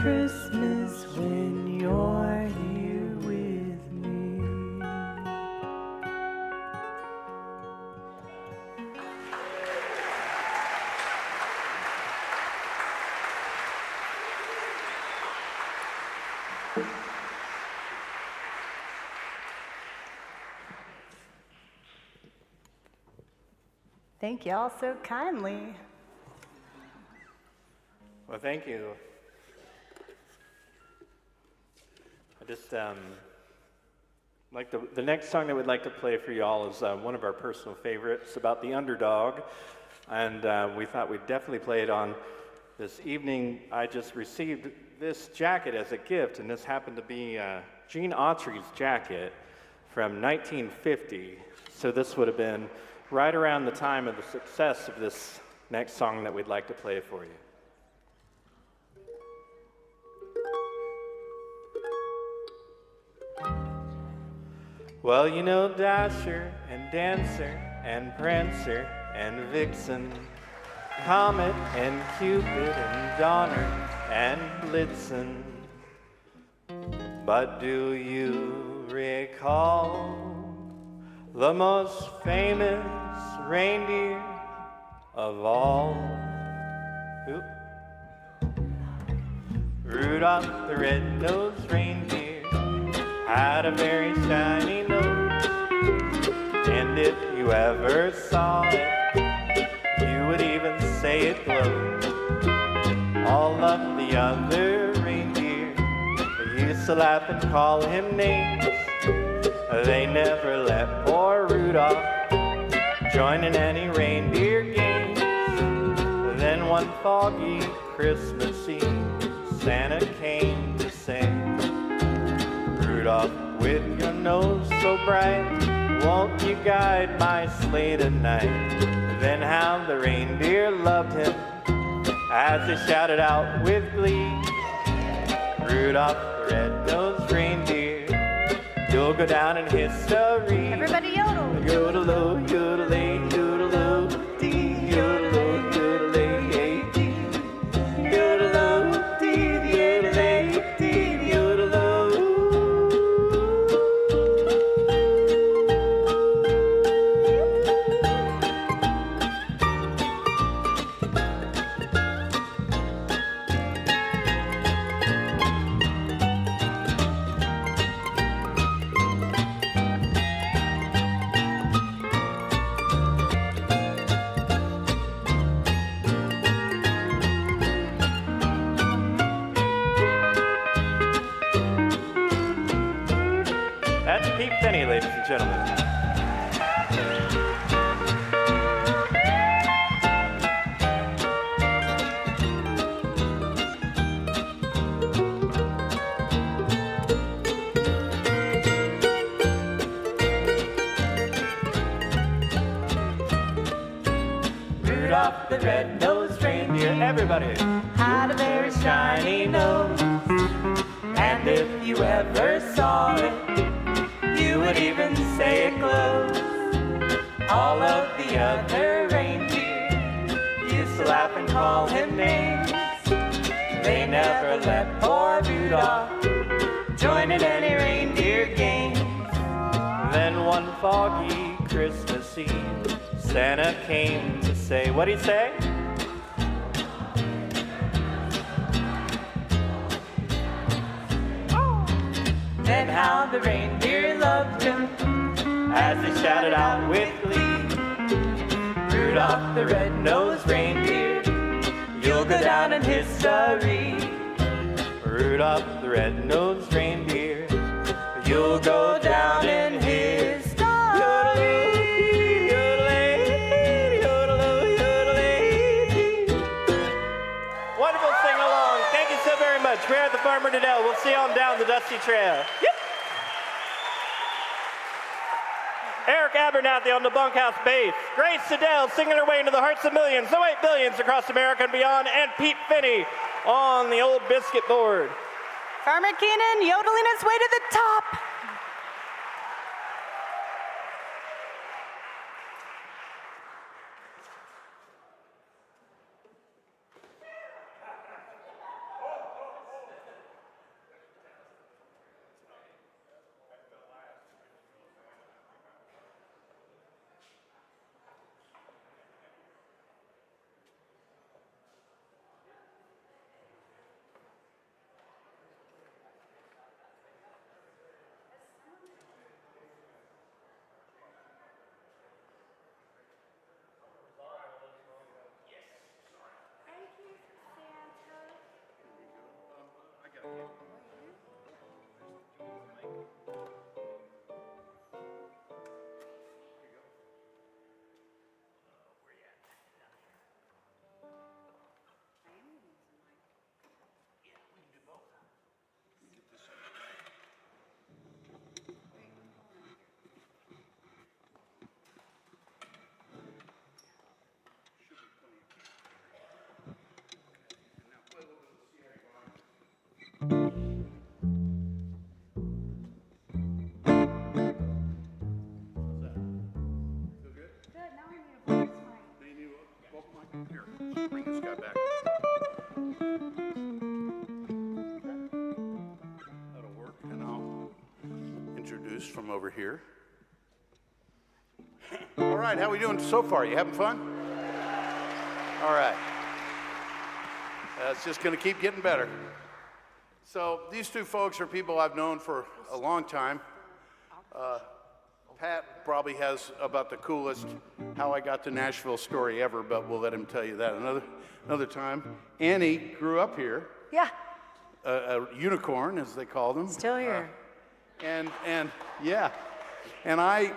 Christmas when you're here with me. Thank you all so kindly. Well, thank you. I just like the next song that we'd like to play for y'all is one of our personal favorites about the underdog, and we thought we'd definitely play it on this evening. I just received this jacket as a gift, and this happened to be Gene Autry's jacket from 1950. So this would have been right around the time of the success of this next song that we'd like to play for you. Well, you know Dasher and Dancer and Prancer and Vixen, Comet and Cupid and Donner and Blitzen. But do you recall the most famous reindeer of all? Who? Rudolph the red-nosed reindeer had a very shiny nose, and if you ever saw it, you would even say it glowed. All of the other reindeer used to laugh and call him names. They never let poor Rudolph join in any reindeer games. Then one foggy Christmas Eve, Santa came to say, Rudolph, with your nose so bright, won't you guide my sleigh tonight? Then how the reindeer loved him as they shouted out with glee, Rudolph the red-nosed reindeer, you'll go down in history. Everybody yodel. Yodel-o, yodel-ay, yodel-o, dee, yodel-o, yodel-ay, dee. Yodel-o, dee, yodel-ay, dee, yodel-o. That's Pete Finney, ladies and gentlemen. Rudolph the red-nosed reindeer, everybody, had a very shiny nose, and if you ever saw it, you would even say it glows. All of the other reindeer used to laugh and call him names. They never let poor Rudolph join in any reindeer games. Then one foggy Christmas Eve, Santa came to say, what'd he say? Then how the reindeer loved him as they shouted out with glee, Rudolph the red-nosed reindeer, you'll go down in history. Rudolph the red-nosed reindeer, you'll go down in history. Wonderful sing-along. Thank you so very much. We're at the Farmer Noodle. We'll see you on down the Dusty Trail. Yep. Eric Abernathy on the bunkhouse bass. Grace Siddell singing her way into the hearts of millions, so 8 billions across America and beyond, and Pete Finney on the old biscuit board. Farmer Keenan yodeling his way to the top. Bring this guy back. That'll work, and I'll introduce from over here. All right, how we doing so far? You having fun? All right. It's just going to keep getting better. So these two folks are people I've known for a long time. Pat probably has about the coolest how I got to Nashville story ever, but we'll let him tell you that another time. Annie grew up here. Yeah. A unicorn, as they call them. Still here. And yeah, and I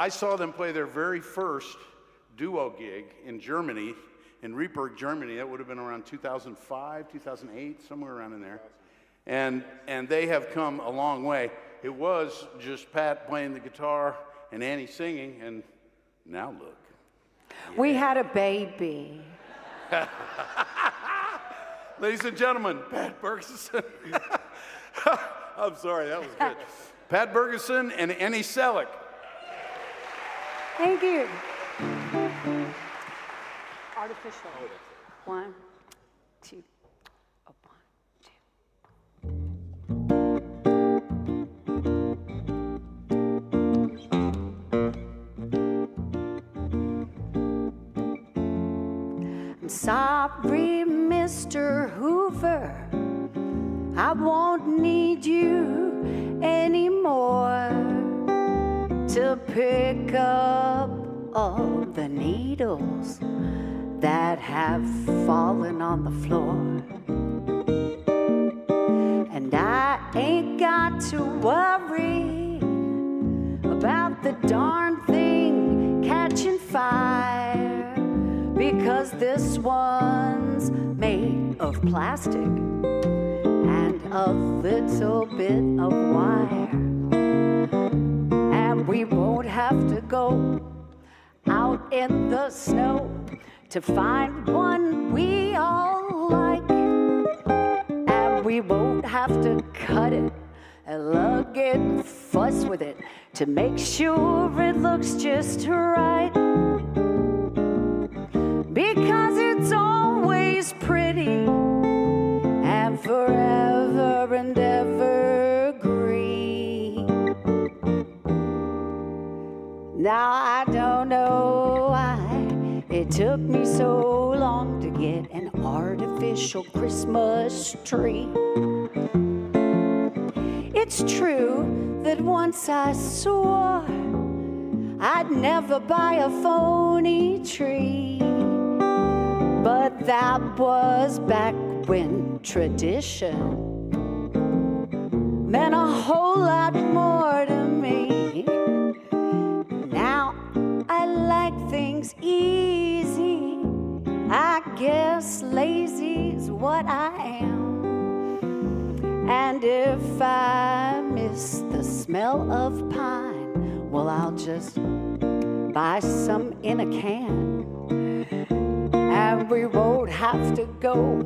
saw them play their very first duo gig in Germany, in Riedberg, Germany. That would have been around 2005, 2008, somewhere around in there. And they have come a long way. It was just Pat playing the guitar and Annie singing, and now look. Yeah. We had a baby. Ladies and gentlemen, Pat Bergeson. I'm sorry, that was good. Pat Bergeson and Annie Selleck. Thank you. Artificial. 1, 2. Oh, 1, 2. I'm sorry, Mr. Hoover, I won't need you anymore to pick up all the needles that have fallen on the floor. And I ain't got to worry about the darn thing catching fire, because this one's made of plastic and a little bit of wire. And we won't have to go out in the snow to find one we all like. And we won't have to cut it and lug it and fuss with it to make sure it looks just right. Because it's always pretty and forever and ever green. Now I don't know why it took me so long to get an artificial Christmas tree. It's true that once I swore I'd never buy a phony tree, but that was back when tradition meant a whole lot more to me. Now I like things easy. I guess lazy's what I am. And if I miss the smell of pine, well, I'll just buy some in a can. And we won't have to go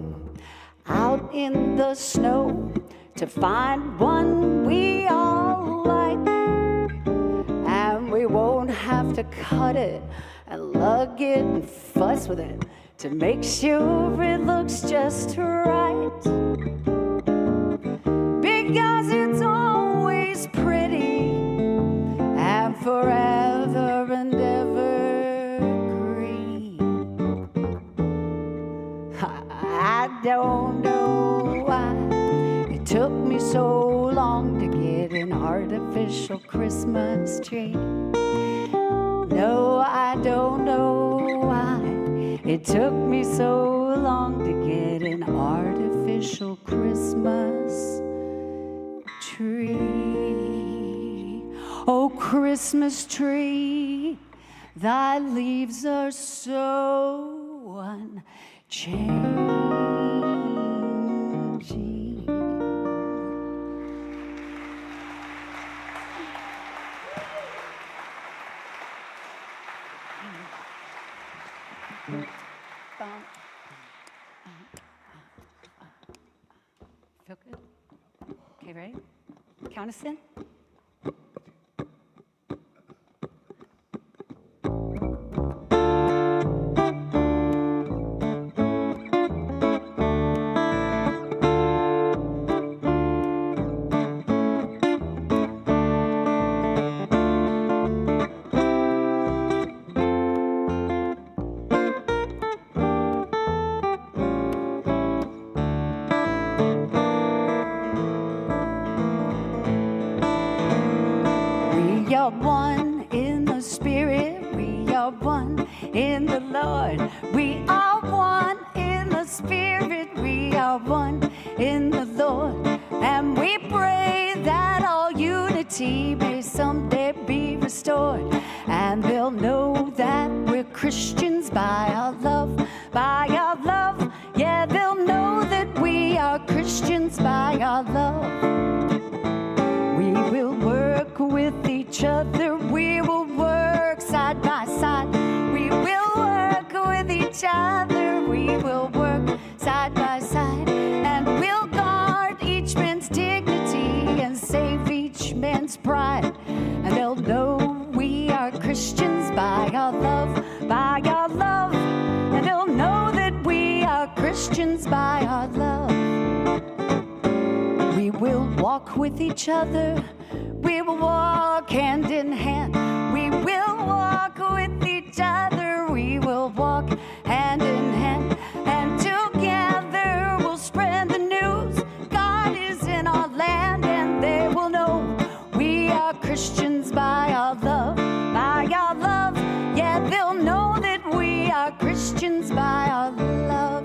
out in the snow to find one we all like. And we won't have to cut it and lug it and fuss with it to make sure it looks just right. Because it's always pretty and forever and ever green. I don't know why it took me so long to get an artificial Christmas tree. No, I don't know why it took me so long to get an artificial special Christmas tree. Oh, Christmas tree, thy leaves are so unchanging. Feel good? Okay, ready? Count us in. We are one in the Spirit. We are one in the Lord. We are one in the Spirit. We are one in the Lord. And we pray that all unity may someday be restored. And they'll know that we're Christians by our love, by our love. Yeah, they'll know that we are Christians by our love. We will work with each other. We will work side by side. We will work with each other. We will work side by side. And we'll guard each man's dignity and save each man's pride. And they'll know we are Christians by our love, by our love. And they'll know that we are Christians by our love. We will walk with each other. We will walk hand in hand. We will walk with each other. We will walk hand in hand. And together we'll spread the news. God is in our land, and they will know we are Christians by our love, by our love. Yeah, they'll know that we are Christians by our love.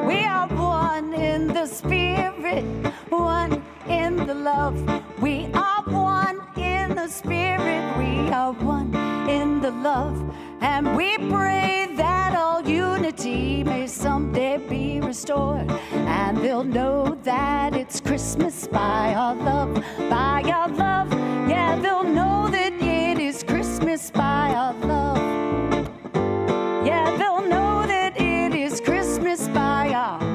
We are one in the Spirit, one in the love. We are one in the Spirit, we are one in the love. And we pray that all unity may someday be restored. And they'll know that it's Christmas by our love, by our love. Yeah, they'll know that it is Christmas by our love. Yeah, they'll know that it is Christmas by our love.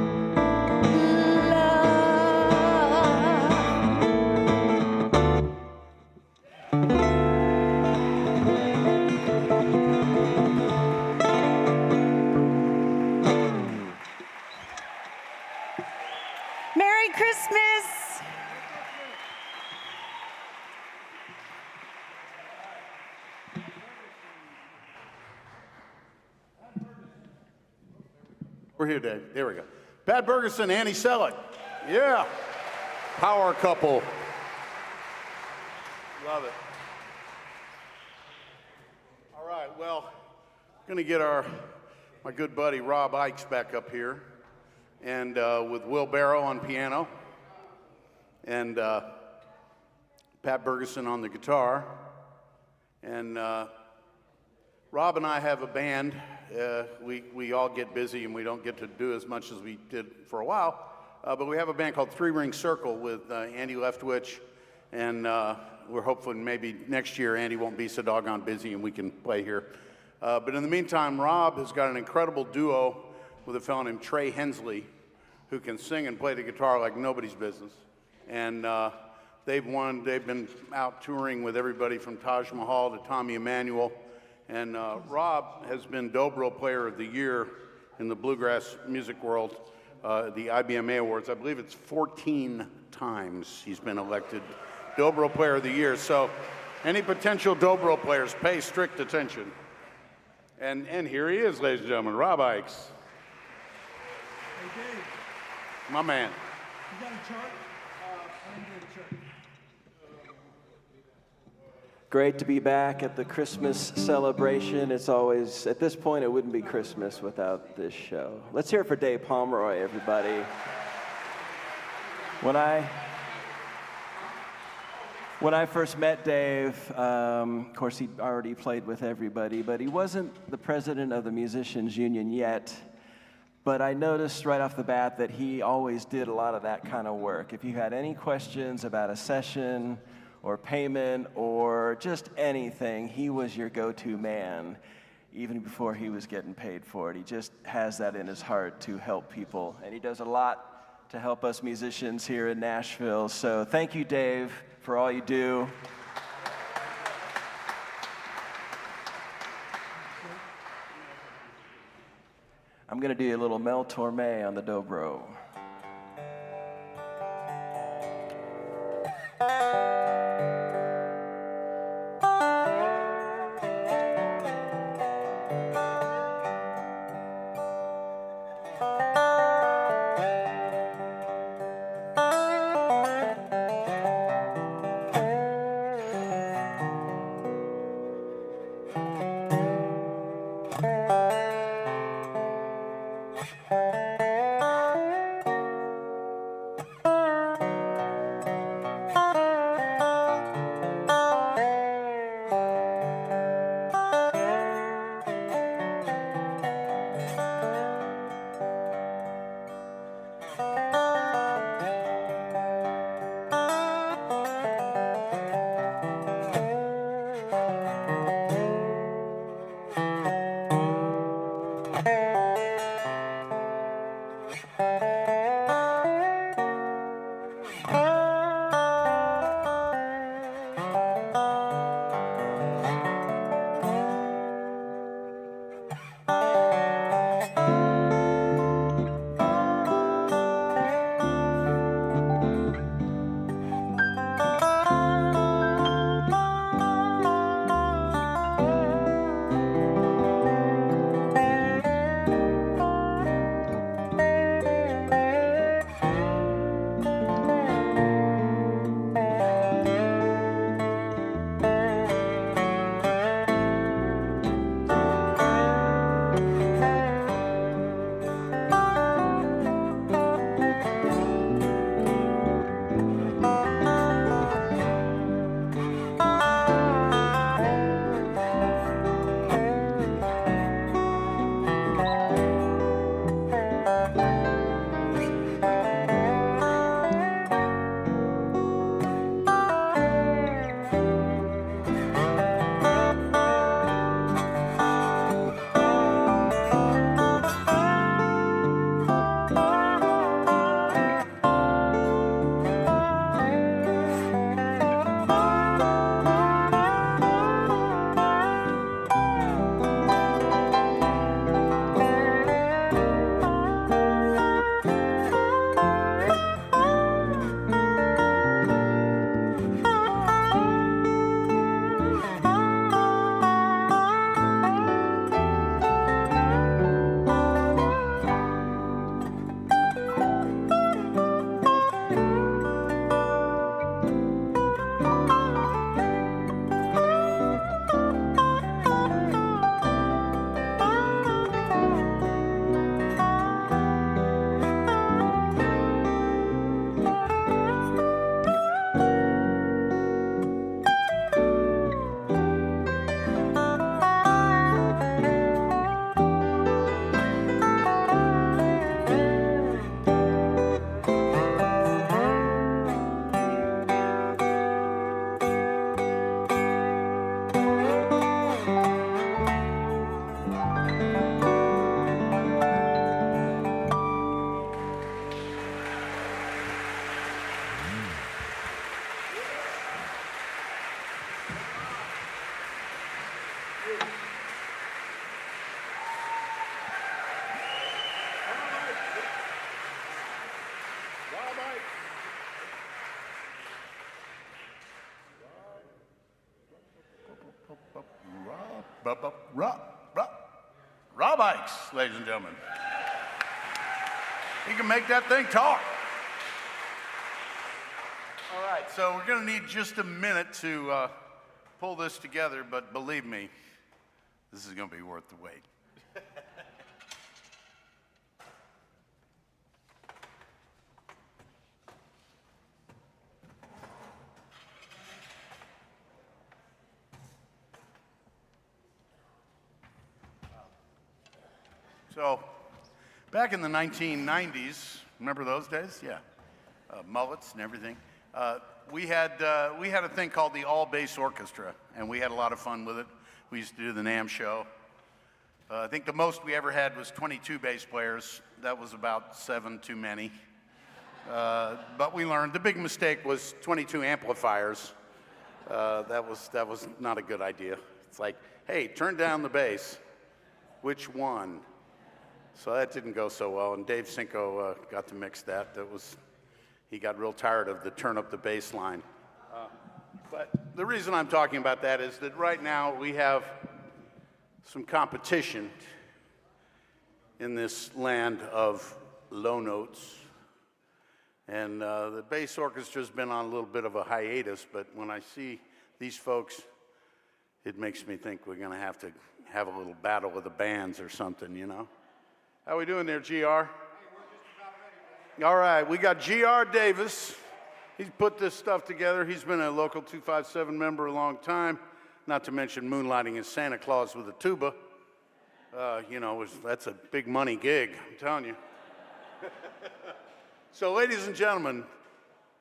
Merry Christmas! We're here, Dave. There we go. Pat Bergeson, Annie Selleck. Yeah. Power couple. Love it. All right, well, going to get my good buddy Rob Ikes back up here, and with Will Barrow on piano, and Pat Bergeson on the guitar. And Rob and I have a band. We all get busy and we don't get to do as much as we did for a while. But we have a band called Three Ring Circle with Andy Leftwich and we're hoping maybe next year Andy won't be so doggone busy and we can play here. But in the meantime, Rob has got an incredible duo with a fellow named Trey Hensley, who can sing and play the guitar like nobody's business. And they've been out touring with everybody from Taj Mahal to Tommy Emmanuel. And Rob has been Dobro Player of the Year in the bluegrass music world, the IBMA Awards. I believe it's 14 times he's been elected Dobro Player of the Year. So any potential Dobro players, pay strict attention. And here he is, ladies and gentlemen, Rob Ickes. Hey, Dave. My man. You got a chart? I didn't get a chart. Great to be back at the Christmas celebration. It's always, at this point, it wouldn't be Christmas without this show. Let's hear it for Dave Pomeroy, everybody. When I first met Dave, of course, he'd already played with everybody, but he wasn't the president of the Musicians Union yet. But I noticed right off the bat that he always did a lot of that kind of work. If you had any questions about a session or payment or just anything, he was your go-to man, even before he was getting paid for it. He just has that in his heart to help people, and he does a lot to help us musicians here in Nashville. So thank you, Dave, for all you do. I'm going to do a little Mel Torme on the dobro. Rob Ikes, ladies and gentlemen. He can make that thing talk. All right, so we're going to need just a minute to pull this together, but believe me, this is going to be worth the wait. So, back in the 1990s, remember those days? Yeah, mullets and everything. We had a thing called the All Bass Orchestra, and we had a lot of fun with it. We used to do the NAMM show. I think the most we ever had was 22 bass players. That was about 7 too many. But we learned the big mistake was 22 amplifiers. That was not a good idea. It's like, hey, turn down the bass. Which one? So that didn't go so well, and Dave Cinco got to mix that. He got real tired of the turn up the bass line. But the reason I'm talking about that is that right now we have some competition in this land of low notes. And the bass orchestra's been on a little bit of a hiatus, but when I see these folks, it makes me think we're gonna have to have a little battle with the bands or something, you know? How we doing there, GR? Hey, we're just about ready. All right, we got GR Davis. He's put this stuff together. He's been a local 257 member a long time, not to mention moonlighting as Santa Claus with a tuba. You know, that's a big money gig, I'm telling you. So, ladies and gentlemen,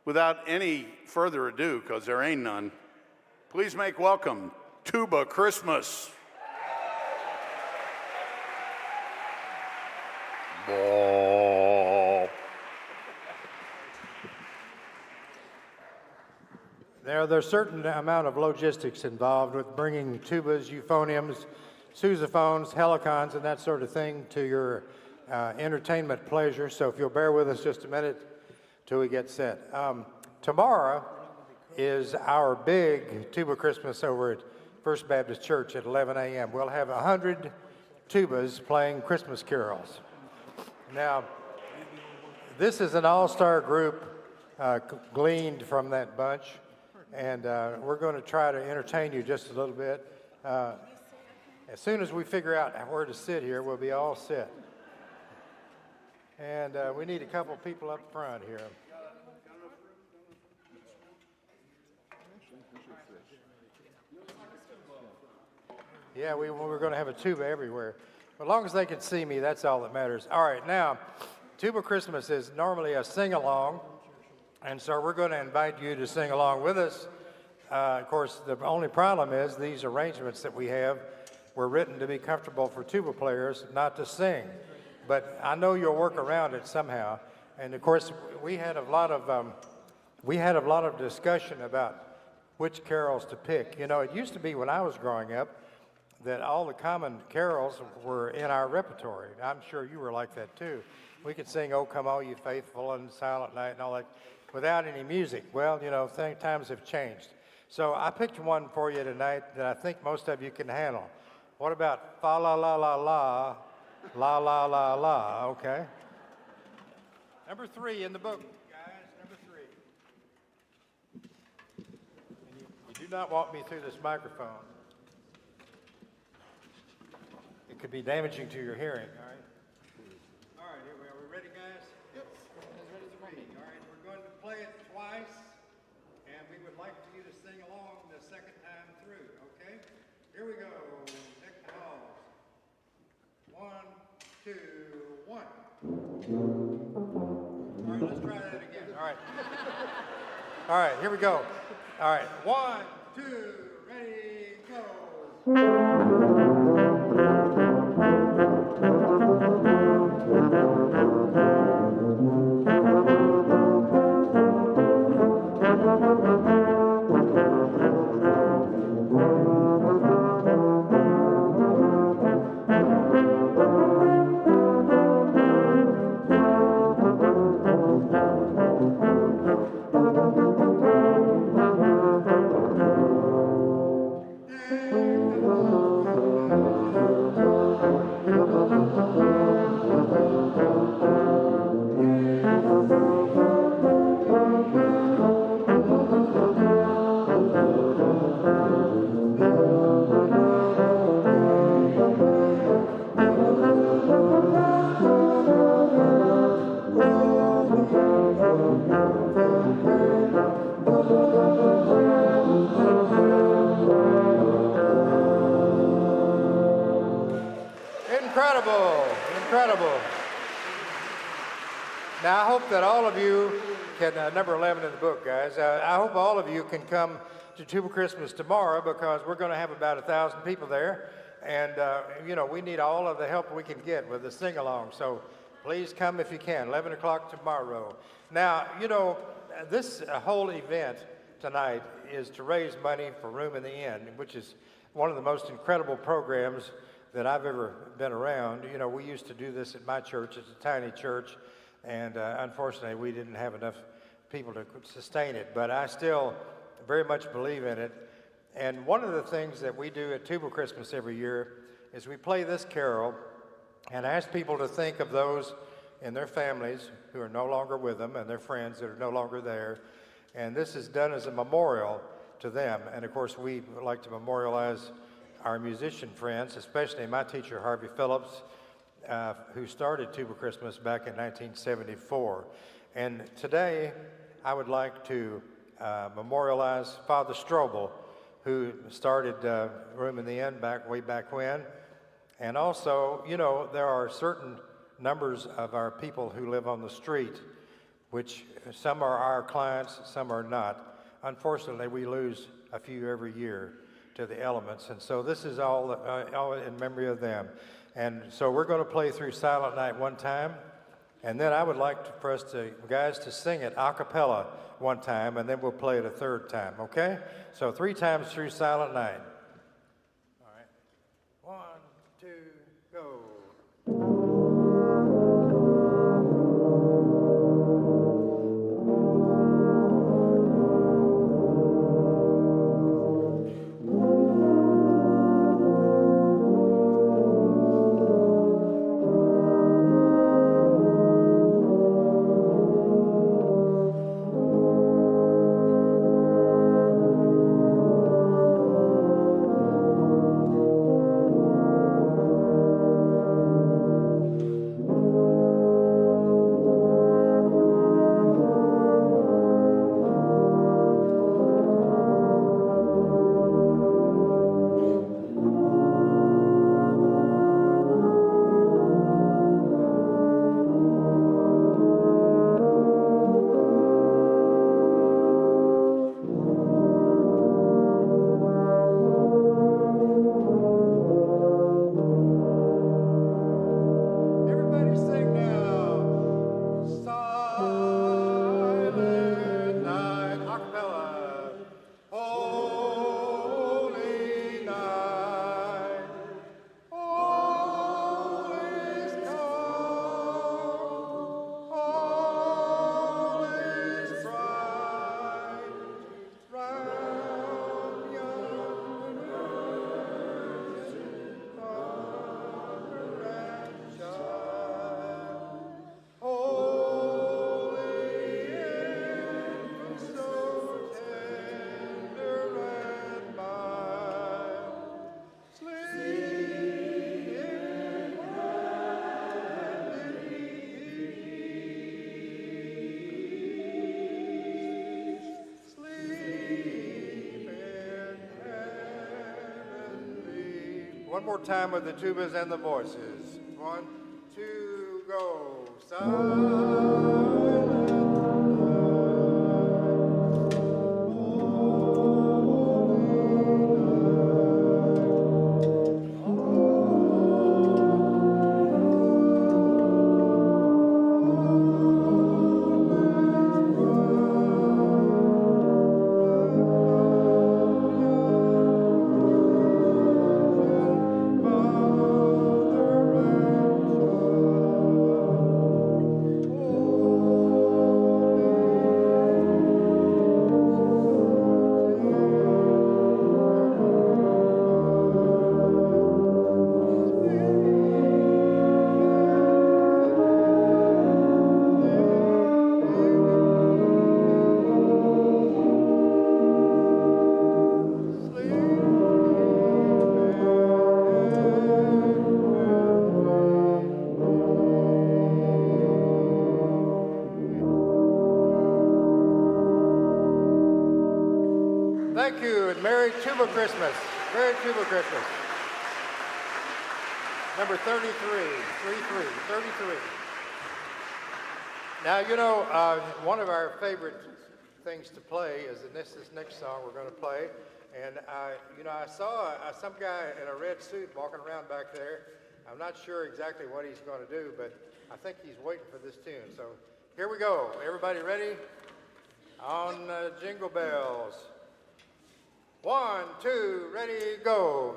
without any further ado, because there ain't none, please make welcome Tuba Christmas. There's a certain amount of logistics involved with bringing tubas, euphoniums, sousaphones, helicons, and that sort of thing to your entertainment pleasure. So if you'll bear with us just a minute till we get set. Tomorrow is our big Tuba Christmas over at First Baptist Church at 11 a.m. We'll have 100 tubas playing Christmas carols. Now, this is an all-star group gleaned from that bunch, and we're going to try to entertain you just a little bit. As soon as we figure out where to sit here, we'll be all set. And we need a couple people up front here. Yeah, we're going to have a tuba everywhere. As long as they can see me, that's all that matters. All right, now, Tuba Christmas is normally a sing-along, and so we're going to invite you to sing along with us. Of course, the only problem is these arrangements that we have were written to be comfortable for tuba players, not to sing. But I know you'll work around it somehow. And of course, we had a lot of discussion about which carols to pick. You know, it used to be when I was growing up that all the common carols were in our repertory. I'm sure you were like that too. We could sing "Oh Come All You Faithful" and "Silent Night" and all that without any music. Well, you know, times have changed. So I picked one for you tonight that I think most of you can handle. What about "Fa La La La La, La La La La"? Okay. Number 3 in the book, guys. Number 3. And you do not walk me through this microphone. It could be damaging to your hearing, all right? All right, here we are. We ready, guys? Yep. As ready as ready. All right, we're going to play it twice, and we would like for you to sing along the second time through, okay? Here we go. Deck the halls. 1, 2, 1. All right, let's try that again. All right. All right, here we go. All right, 1, 2, ready, go. Incredible, incredible. Now, I hope that all of you can, number 11 in the book, guys, I hope all of you can come to Tuba Christmas tomorrow because we're going to have about 1,000 people there. And, you know, we need all of the help we can get with the sing-along. So please come if you can, 11 o'clock tomorrow. Now, you know, this whole event tonight is to raise money for Room in the Inn, which is one of the most incredible programs that I've ever been around. You know, we used to do this at my church. It's a tiny church, and unfortunately, we didn't have enough people to sustain it, but I still very much believe in it. And one of the things that we do at Tuba Christmas every year is we play this carol and ask people to think of those in their families who are no longer with them and their friends that are no longer there. And this is done as a memorial to them. And of course, we like to memorialize our musician friends, especially my teacher, Harvey Phillips, who started Tuba Christmas back in 1974. And today, I would like to memorialize Father Strobel, who started Room in the Inn way back when. And also, you know, there are certain numbers of our people who live on the street, which some are our clients, some are not. Unfortunately, we lose a few every year to the elements, and so this is all in memory of them. And so we're going to play through Silent Night one time, and then I would like for us guys to sing it a cappella one time, and then we'll play it a third time, okay? So 3 times through Silent Night. All right. 1, 2, go. One more time with the tubas and the voices. 1, 2, go. Silent. Oh Tuba Christmas. Merry Tuba Christmas. Number 33, 33. Now, you know, one of our favorite things to play is this next song we're going to play. And, you know, I saw some guy in a red suit walking around back there. I'm not sure exactly what he's going to do, but I think he's waiting for this tune. So here we go. Everybody ready? On Jingle Bells. 1, 2, ready, go.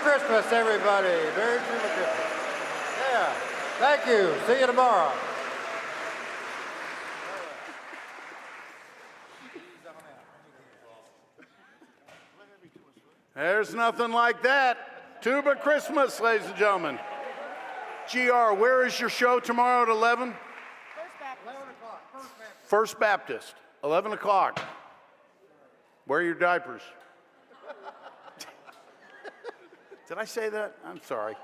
Christmas, everybody. Merry Christmas. Yeah. Thank you. See you tomorrow. There's nothing like that. Tuba Christmas, ladies and gentlemen. GR, where is your show tomorrow at 11? First Baptist, 11 o'clock. Wear your diapers. Did I say that? I'm sorry.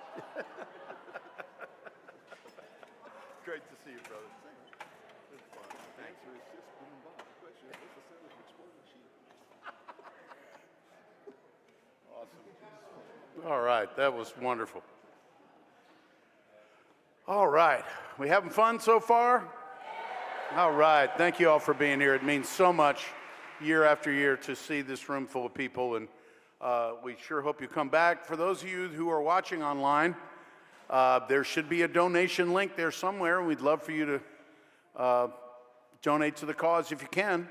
Great to see you, brother. It's fun. Thanks. Awesome. All right, that was wonderful. All right, we having fun so far? All right, thank you all for being here. It means so much year after year to see this room full of people, and we sure hope you come back. For those of you who are watching online, there should be a donation link there somewhere. We'd love for you to donate to the cause if you can.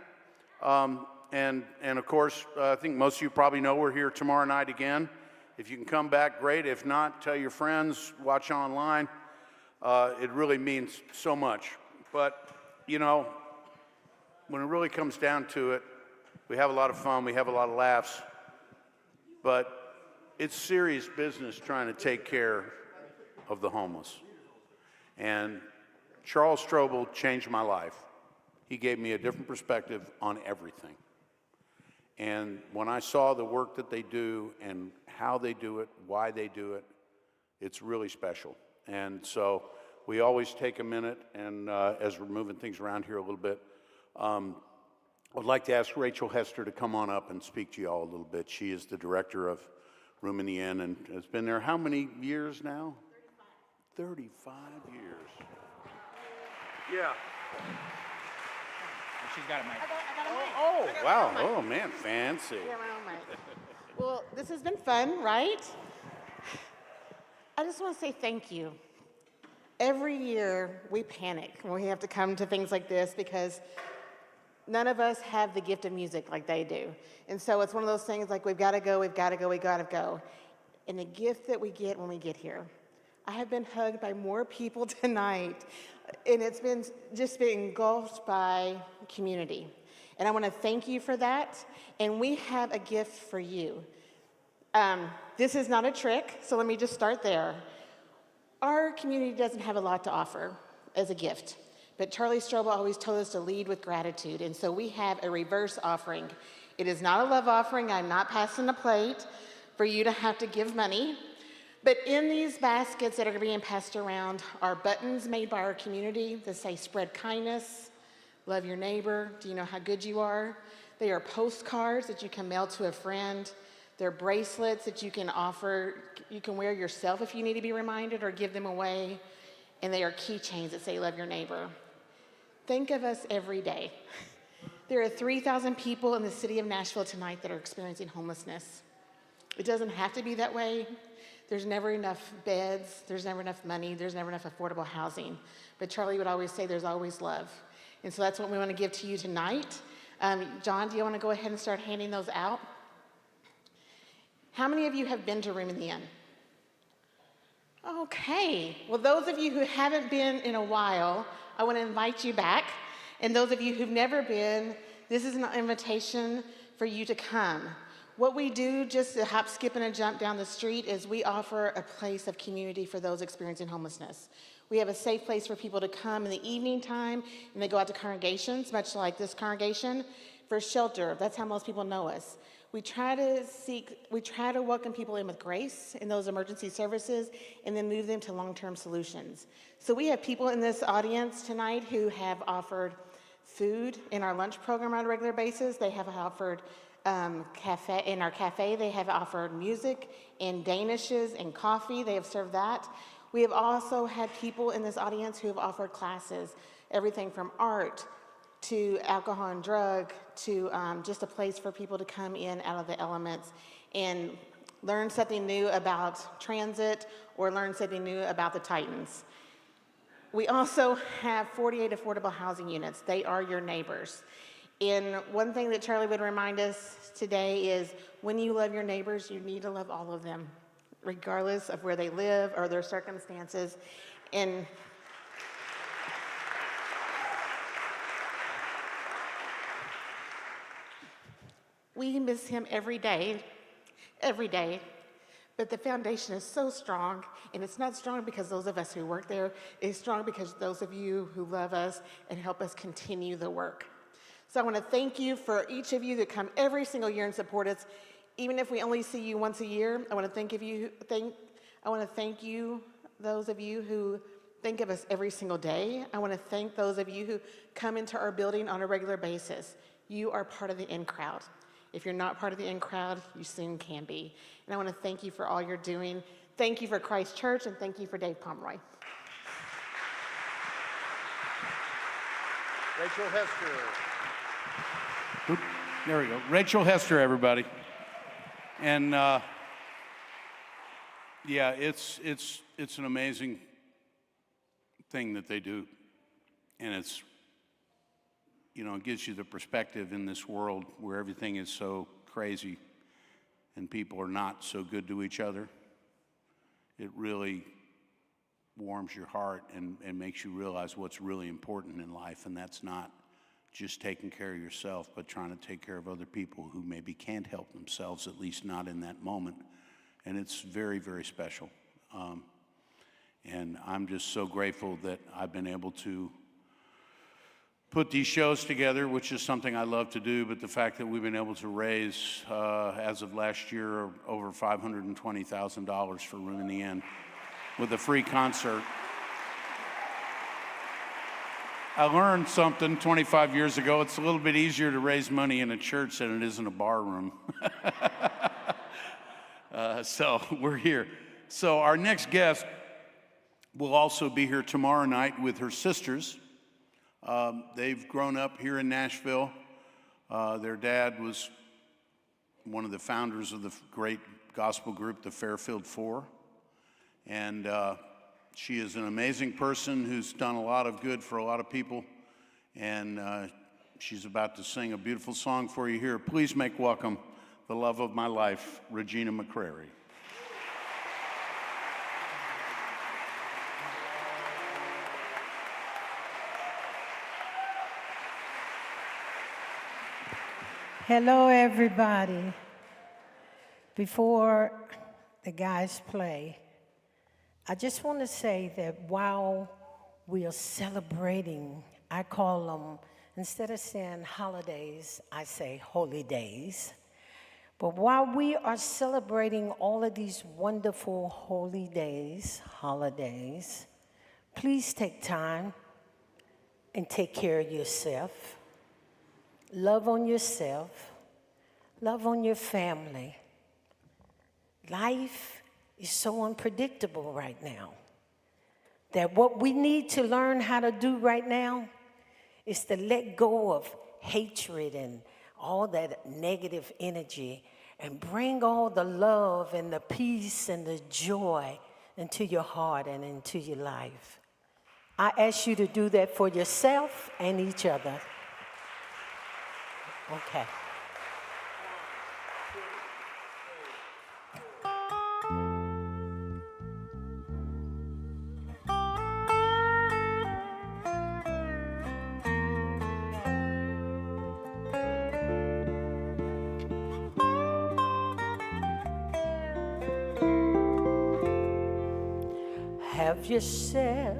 And of course, I think most of you probably know we're here tomorrow night again. If you can come back, great. If not, tell your friends, watch online. It really means so much. But, you know, when it really comes down to it, we have a lot of fun, we have a lot of laughs, but it's serious business trying to take care of the homeless. And Charles Strobel changed my life. He gave me a different perspective on everything. And when I saw the work that they do and how they do it, why they do it, it's really special. And so we always take a minute, and as we're moving things around here a little bit, I'd like to ask Rachel Hester to come on up and speak to you all a little bit. She is the director of Room in the Inn and has been there how many years now? 35 years. Yeah. She's got a mic. I got a mic. Oh, wow. Oh, man, fancy. Yeah, my own mic. Well, this has been fun, right? I just want to say thank you. Every year we panic when we have to come to things like this because none of us have the gift of music like they do. And so it's one of those things like we've got to go, we've got to go, we've got to go. And the gift that we get when we get here. I have been hugged by more people tonight, and it's been just been engulfed by community. And I want to thank you for that. And we have a gift for you. This is not a trick, so let me just start there. Our community doesn't have a lot to offer as a gift, but Charlie Strobel always told us to lead with gratitude, and so we have a reverse offering. It is not a love offering. I'm not passing a plate for you to have to give money, but in these baskets that are being passed around are buttons made by our community that say spread kindness, love your neighbor, do you know how good you are? They are postcards that you can mail to a friend. They're bracelets that you can offer, you can wear yourself if you need to be reminded or give them away. And they are keychains that say love your neighbor. Think of us every day. There are 3,000 people in the city of Nashville tonight that are experiencing homelessness. It doesn't have to be that way. There's never enough beds, there's never enough money, there's never enough affordable housing. But Charlie would always say there's always love. And so that's what we want to give to you tonight. John, do you want to go ahead and start handing those out? How many of you have been to Room in the Inn? Okay. Well, those of you who haven't been in a while, I want to invite you back. And those of you who've never been, this is an invitation for you to come. What we do, just a hop, skip, and a jump down the street, is we offer a place of community for those experiencing homelessness. We have a safe place for people to come in the evening time, and they go out to congregations, much like this congregation, for shelter. That's how most people know us. We try to welcome people in with grace in those emergency services and then move them to long-term solutions. So we have people in this audience tonight who have offered food in our lunch program on a regular basis. They have offered cafe in our cafe. They have offered music and danishes and coffee. They have served that. We have also had people in this audience who have offered classes, everything from art to alcohol and drug, to just a place for people to come in out of the elements and learn something new about transit or learn something new about the Titans. We also have 48 affordable housing units. They are your neighbors. And one thing that Charlie would remind us today is when you love your neighbors, you need to love all of them, regardless of where they live or their circumstances. And we miss him every day, but the foundation is so strong, and it's not strong because those of us who work there, it's strong because those of you who love us and help us continue the work. So I want to thank you for each of you that come every single year and support us, even if we only see you once a year. I want to thank you, those of you who think of us every single day. I want to thank those of you who come into our building on a regular basis. You are part of the in crowd. If you're not part of the in crowd, you soon can be. And I want to thank you for all you're doing. Thank you for Christ Church, and thank you for Dave Pomeroy. Rachel Hester. Oop, there we go. Rachel Hester, everybody. And yeah, it's an amazing thing that they do. And it's, you know, it gives you the perspective in this world where everything is so crazy and people are not so good to each other. It really warms your heart and makes you realize what's really important in life, and that's not just taking care of yourself, but trying to take care of other people who maybe can't help themselves, at least not in that moment. And it's very, very special. And I'm just so grateful that I've been able to put these shows together, which is something I love to do, but the fact that we've been able to raise, as of last year, over $520,000 for Room in the Inn with a free concert. I learned something 25 years ago. It's a little bit easier to raise money in a church than it is in a bar room. So we're here. So our next guest will also be here tomorrow night with her sisters. They've grown up here in Nashville. Their dad was one of the founders of the great gospel group, the Fairfield Four. And She is an amazing person who's done a lot of good for a lot of people, and she's about to sing a beautiful song for you here. Please make welcome the love of my life, Regina McCrary. Hello, everybody. Before the guys play, I just want to say that while we are celebrating, I call them, instead of saying holidays, I say holy days. But while we are celebrating all of these wonderful holy days, holidays, please take time and take care of yourself. Love on yourself. Love on your family. Life is so unpredictable right now that what we need to learn how to do right now is to let go of hatred and all that negative energy and bring all the love and the peace and the joy into your heart and into your life. I ask you to do that for yourself and each other. Okay. Have yourself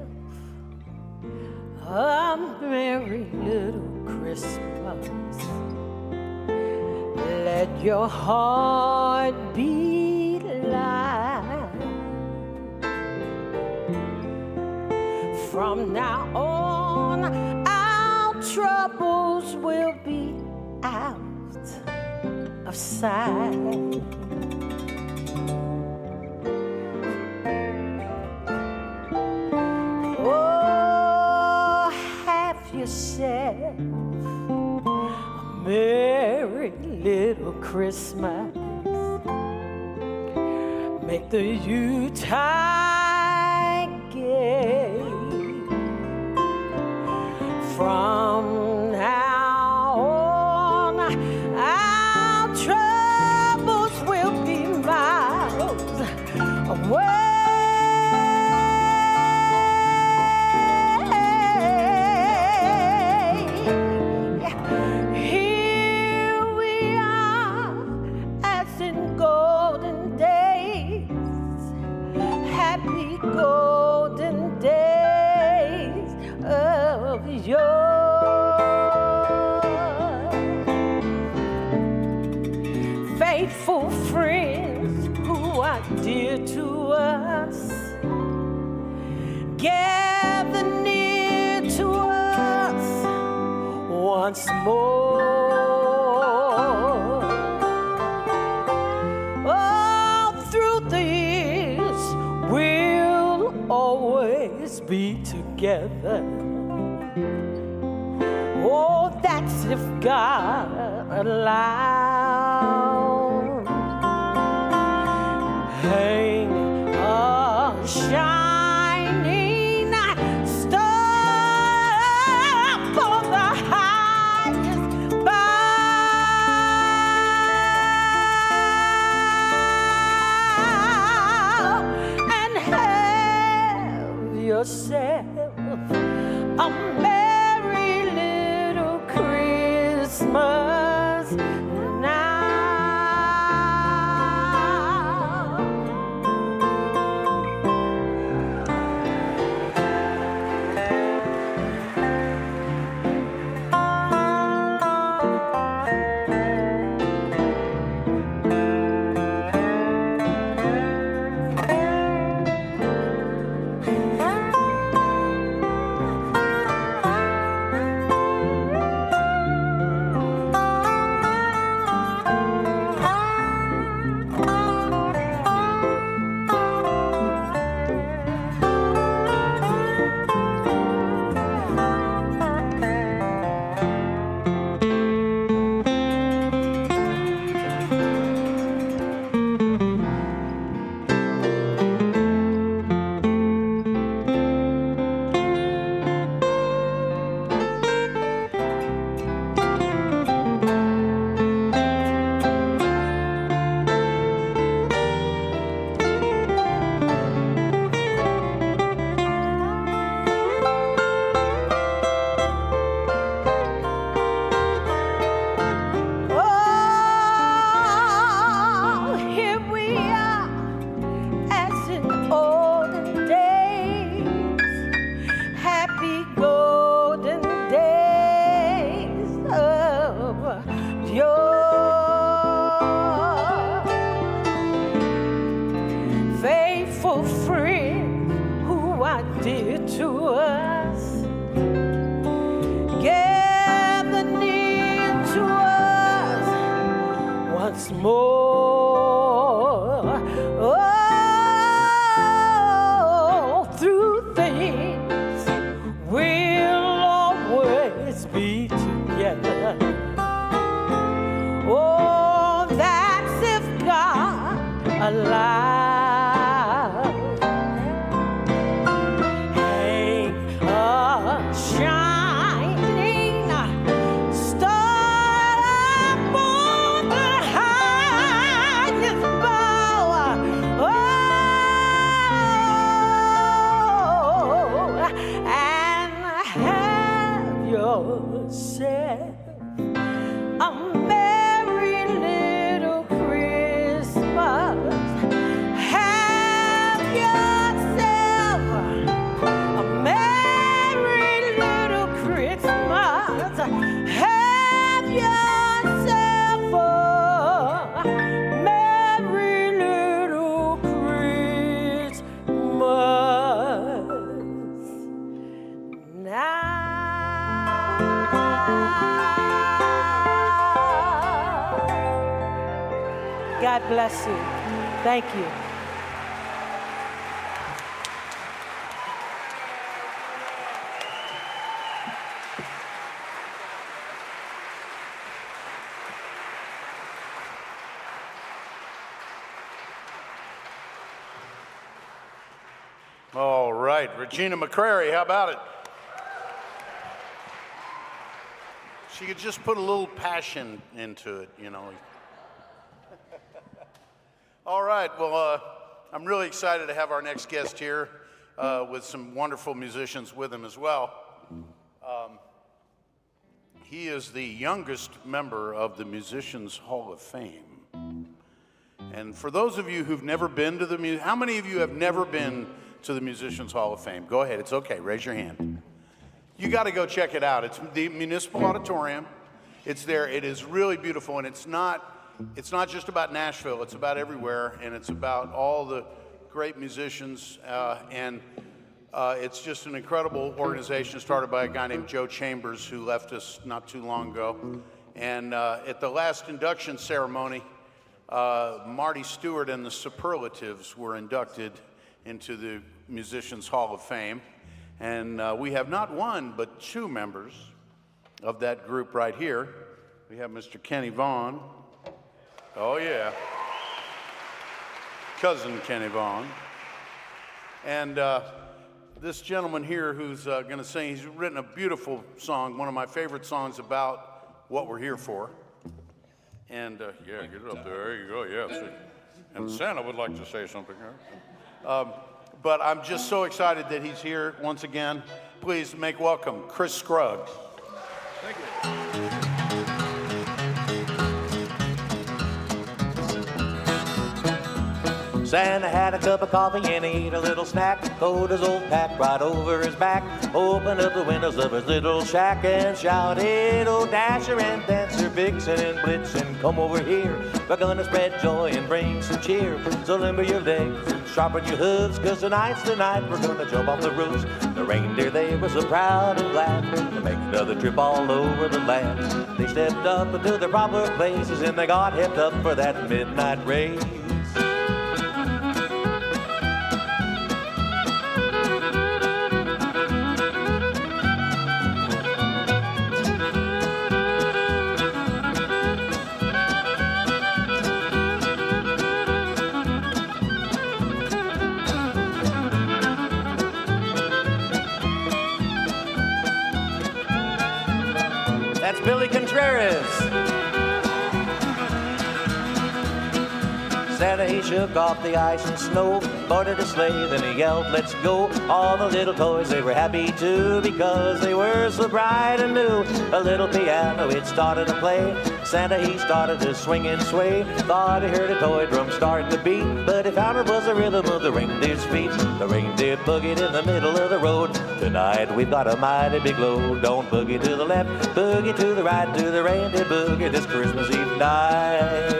a merry little Christmas. Let your heart beat light. From now on, our troubles will be out of sight. Oh, have yourself a merry little Christmas. Make the Yuletide gay. From now on, our troubles will be miles away. Golden days of yore. Faithful friends who are dear to us, gather near to us once more. All through the years, we'll always be together. Oh, that's if God allows. Hang a shining star upon the highest bough and have yourself a merry little Christmas now. once more. Oh, through things we'll always be together. Oh, that's if God allows. Hang a shining star upon the highest bough. Oh, and have yourself a merry little Christmas. Have yourself a merry little Christmas. Have yourself a merry little Christmas now. God bless you. Thank you. All right, Regina McCrary, how about it? She could just put a little passion into it, you know. All right, well, I'm really excited to have our next guest here with some wonderful musicians with him as well. He is the youngest member of the Musicians Hall of Fame. And for those of you who've never been to the how many of you have never been to the Musicians Hall of Fame? Go ahead, it's okay, raise your hand. You got to go check it out. It's the Municipal Auditorium. It's there. It is really beautiful, and it's not just about Nashville. It's about everywhere, and it's about all the great musicians, and it's just an incredible organization started by a guy named Joe Chambers, who left us not too long ago. And at the last induction ceremony, Marty Stewart and the Superlatives were inducted into the Musicians Hall of Fame. And we have not one, but two members of that group right here. We have Mr. Kenny Vaughn. Oh, yeah. Cousin Kenny Vaughn. And this gentleman here who's going to sing, he's written a beautiful song, one of my favorite songs about what we're here for. And, yeah, get it up there. There you go, yes. And Santa would like to say something here. But I'm just so excited that he's here once again. Please make welcome Chris Scruggs. Thank you. Santa had a cup of coffee and he ate a little snack. Pulled his old pack right over his back. Opened up the windows of his little shack and shouted, "Oh, Dasher and Dancer, Vixen and Blitzen, come over here. We're gonna spread joy and bring some cheer. So limber your legs and sharpen your hooves, 'cause tonight's the night we're gonna jump off the roofs." The reindeer, they were so proud and glad to make another trip all over the land. They stepped up into their proper places and they got hepped up for that midnight race. That's Billy Contreras. Santa, he shook off the ice and snow, boarded a sleigh, then he yelled, "Let's go." All the little toys, they were happy too, because they were so bright and new. A little piano, it started to play. Santa, he started to swing and sway. Thought he heard a toy drum starting to beat, but he found it was the rhythm of the reindeer's feet. The reindeer boogied in the middle of the road. Tonight we've got a mighty big load. Don't boogie to the left, boogie to the right, do the reindeer boogie this Christmas Eve night.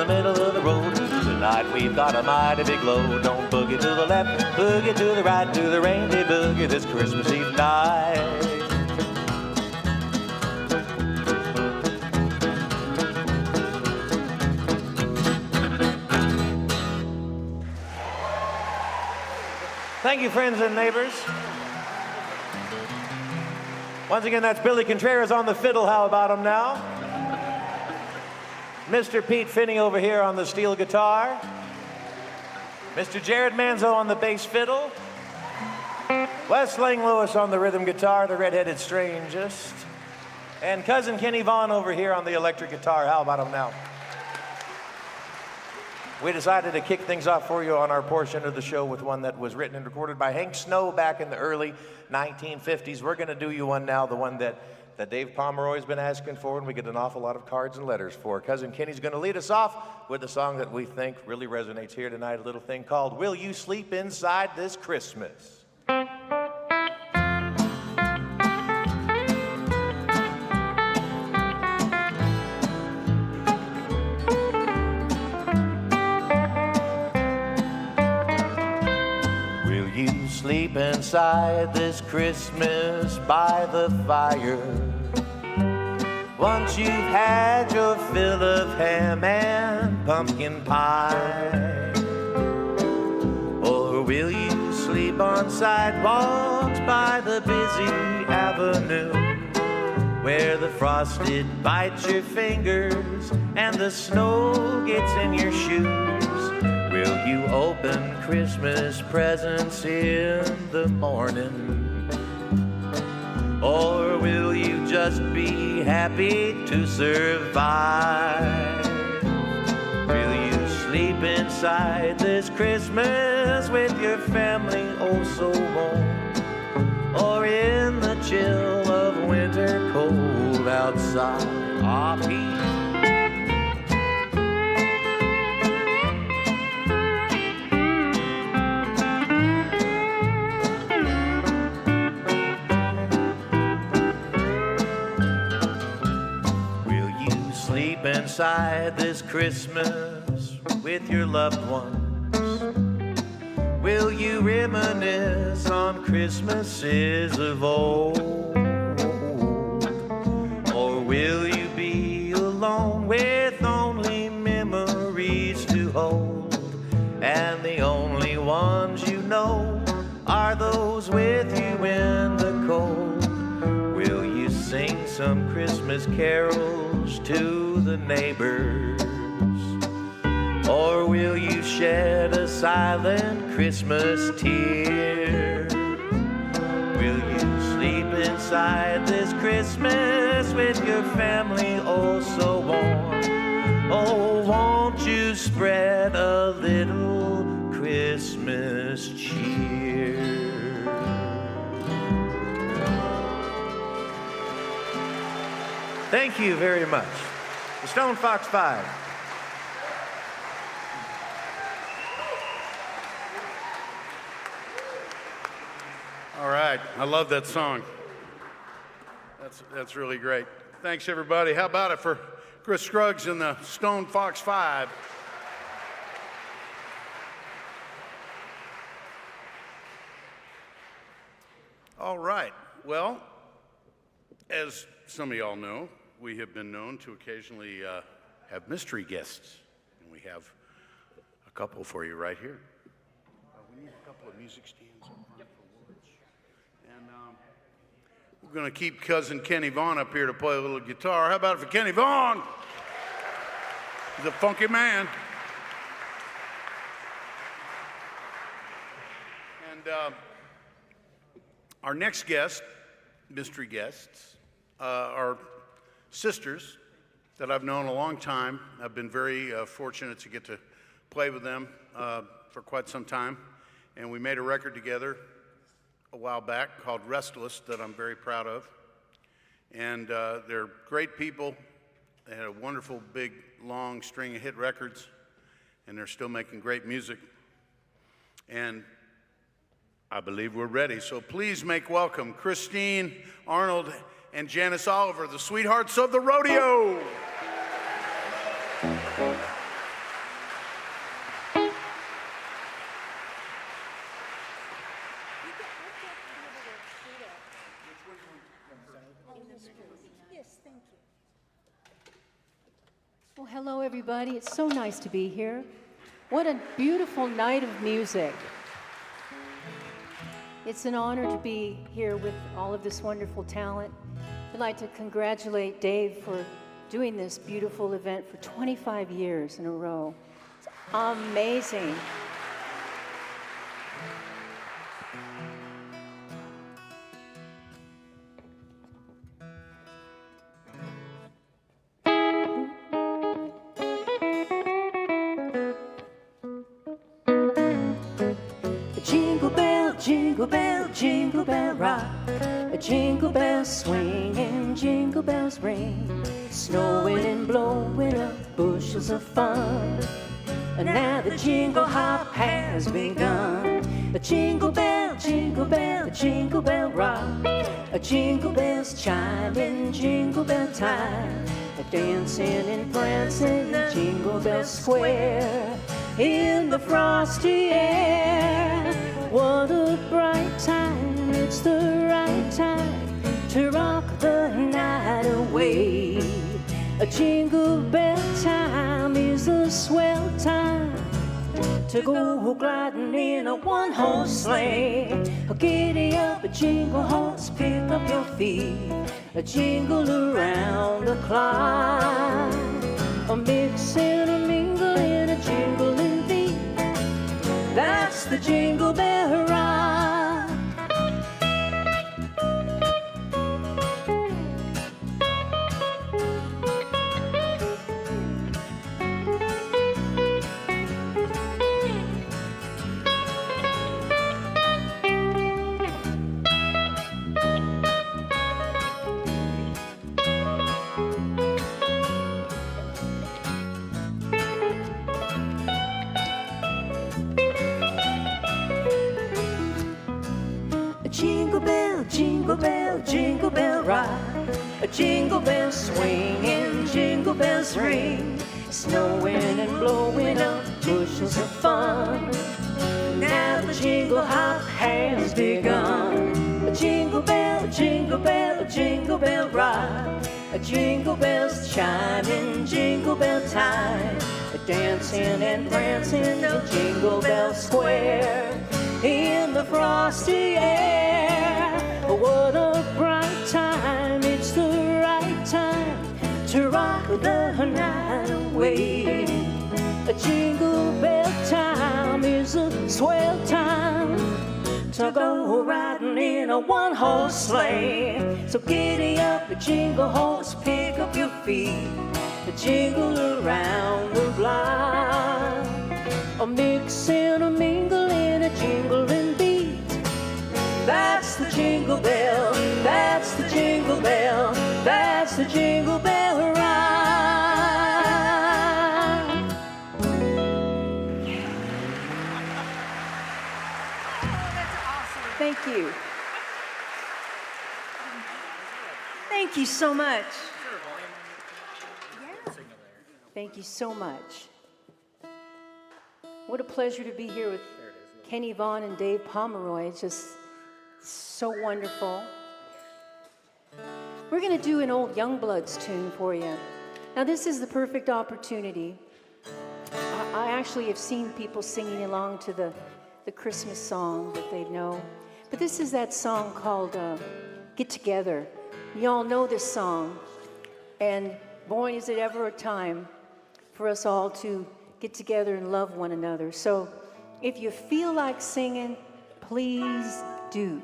the middle of the road. Tonight we've got a mighty big load. Don't boogie to the left, boogie to the right, do the reindeer boogie this Christmas Eve night. Thank you, friends and neighbors. Once again, that's Billy Contreras on the fiddle. How about him now? Mr. Pete Finney over here on the steel guitar. Mr. Jared Manzo on the bass fiddle. Wes Lang Lewis on the rhythm guitar, the redheaded strangest. And cousin Kenny Vaughn over here on the electric guitar. How about him now? We decided to kick things off for you on our portion of the show with one that was written and recorded by Hank Snow back in the early 1950s. We're going to do you one now, the one that Dave Pomeroy has been asking for, and we get an awful lot of cards and letters for. Cousin Kenny's going to lead us off with a song that we think really resonates here tonight, a little thing called Will You Sleep Inside This Christmas? Sleep inside this Christmas by the fire. Once you've had your fill of ham and pumpkin pie. Or will you sleep on sidewalks by the busy avenue, where the frosted bites your fingers and the snow gets in your shoes? Will you open Christmas presents in the morning? Or will you just be happy to survive? Will you sleep inside this Christmas with your family oh so warm? Or in the chill of winter cold outside? Ah, Pete. Inside this Christmas with your loved ones? Will you reminisce on Christmases of old? Or will you be alone with only memories to hold? And the only ones you know are those with you in the cold. Will you sing some Christmas carols to the neighbors? Or will you shed a silent Christmas tear? Will you sleep inside this Christmas with your family oh so warm? Oh, won't you spread a little Christmas cheer? Thank you very much. The Stone Fox 5. All right, I love that song. That's really great. Thanks, everybody. How about it for Chris Scruggs and the Stone Fox 5? All right, well, as some of y'all know, we have been known to occasionally have mystery guests, and we have a couple for you right here. We need a couple of music stands up front for words. And we're going to keep cousin Kenny Vaughn up here to play a little guitar. How about it for Kenny Vaughn? He's a funky man. And our next guest, mystery guests, are sisters that I've known a long time. I've been very fortunate to get to play with them for quite some time. And we made a record together a while back called Restless that I'm very proud of. And they're great people. They had a wonderful, big, long string of hit records. And they're still making great music. And I believe we're ready. So please make welcome Christine Arnold and Janice Oliver, the sweethearts of the rodeo. Well, hello, everybody. It's so nice to be here. What a beautiful night of music. It's an honor to be here with all of this wonderful talent. I'd like to congratulate Dave for doing this beautiful event for 25 years in a row. It's amazing. Jingle bell, jingle bell rock. A jingle bell swing and jingle bells ring. Snowing and blowing up bushels of fun. And now the jingle hop has begun. A jingle bell, jingle bell, jingle bell rock. A jingle bells chime in jingle bell time. A dancing and prancing in Jingle Bell Square. In the frosty air. What a bright time, it's the right time to rock the night away. A jingle bell time is a swell time to go gliding in a one-horse sleigh. Giddy up, a jingle horse, pick up your feet, a jingle around the clock. A mix and a mingle in a jingling beat. That's the Jingle Bell Rock. Jingle bell, jingle bell, jingle bell rock. A jingle bell swing and jingle bells ring. Snowing and blowing up bushels of fun. Now the jingle hop has begun. A jingle bell, jingle bell, jingle bell rock. A jingle bells chime in jingle bell time. A dancing and prancing in Jingle Bell Square. In the frosty air. What a bright time, it's the right time to rock the night away. A jingle bell time is a swell time to go riding in a one-horse sleigh. So giddy up, a jingle horse, pick up your feet, a jingle around the block. A mix and a mingle in a jingling beat. That's the jingle bell, that's the jingle bell, that's the Jingle Bell Rock. Thank you. Thank you so much. Thank you so much. What a pleasure to be here with Kenny Vaughn and Dave Pomeroy. It's just so wonderful. We're going to do an old Youngbloods tune for you. Now, this is the perfect opportunity. I actually have seen people singing along to the Christmas song that they know. But this is that song called Get Together. You all know this song. And boy, is it ever a time for us all to get together and love one another. So if you feel like singing, please do.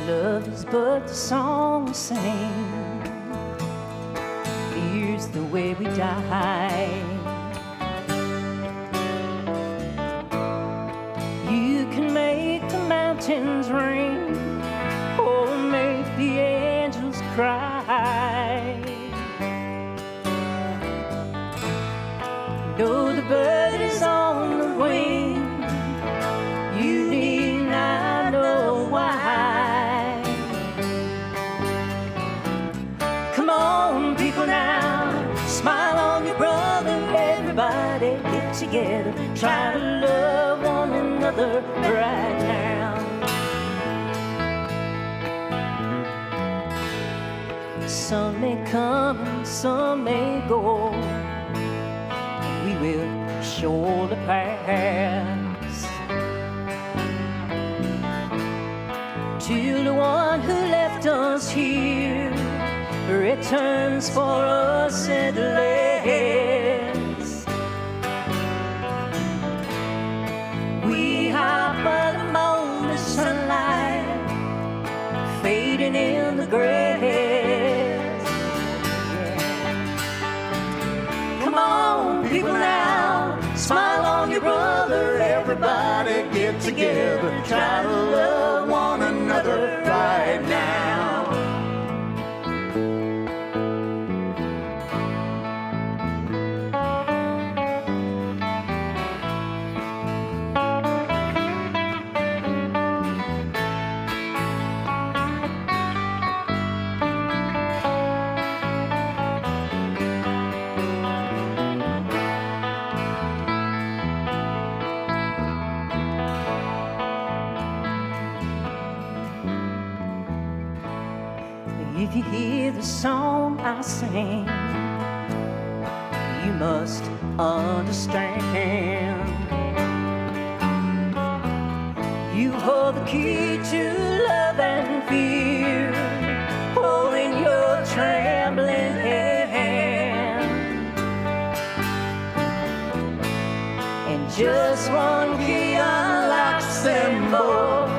Love is but the song we sing. Here's the way we die. You can make the mountains rain or make the angels cry. Know the bird is on the wing. You need not know why. right now. Some may come and some may go. We will surely pass. Till the one who left us here returns for us at last. We hop among the sunlight, fading in the grass. Come on, people now, smile on your brother. Everybody get together, try to love one another right now. If you hear the song I sing, you must understand. You hold the key to love and fear, holding your trembling hand. And just one key unlocks them both.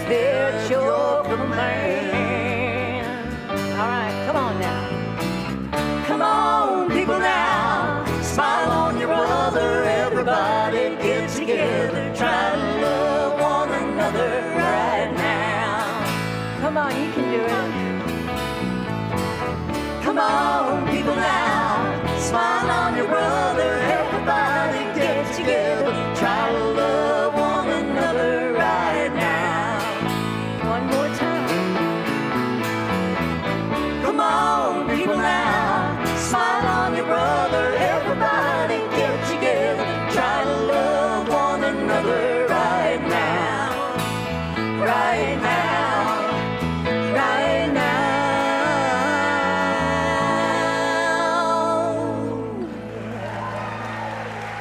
There's your command. All right, come on now. Come on, people now. Smile on your brother. Everybody get together. Try to love one another right now. Come on, you can do it. Come on, people now. Smile on your brother. Everybody get together. Try to love one another right now. One more time. Come on, people now, smile on your brother. Everybody get together, try to love one another right now, right now, right now.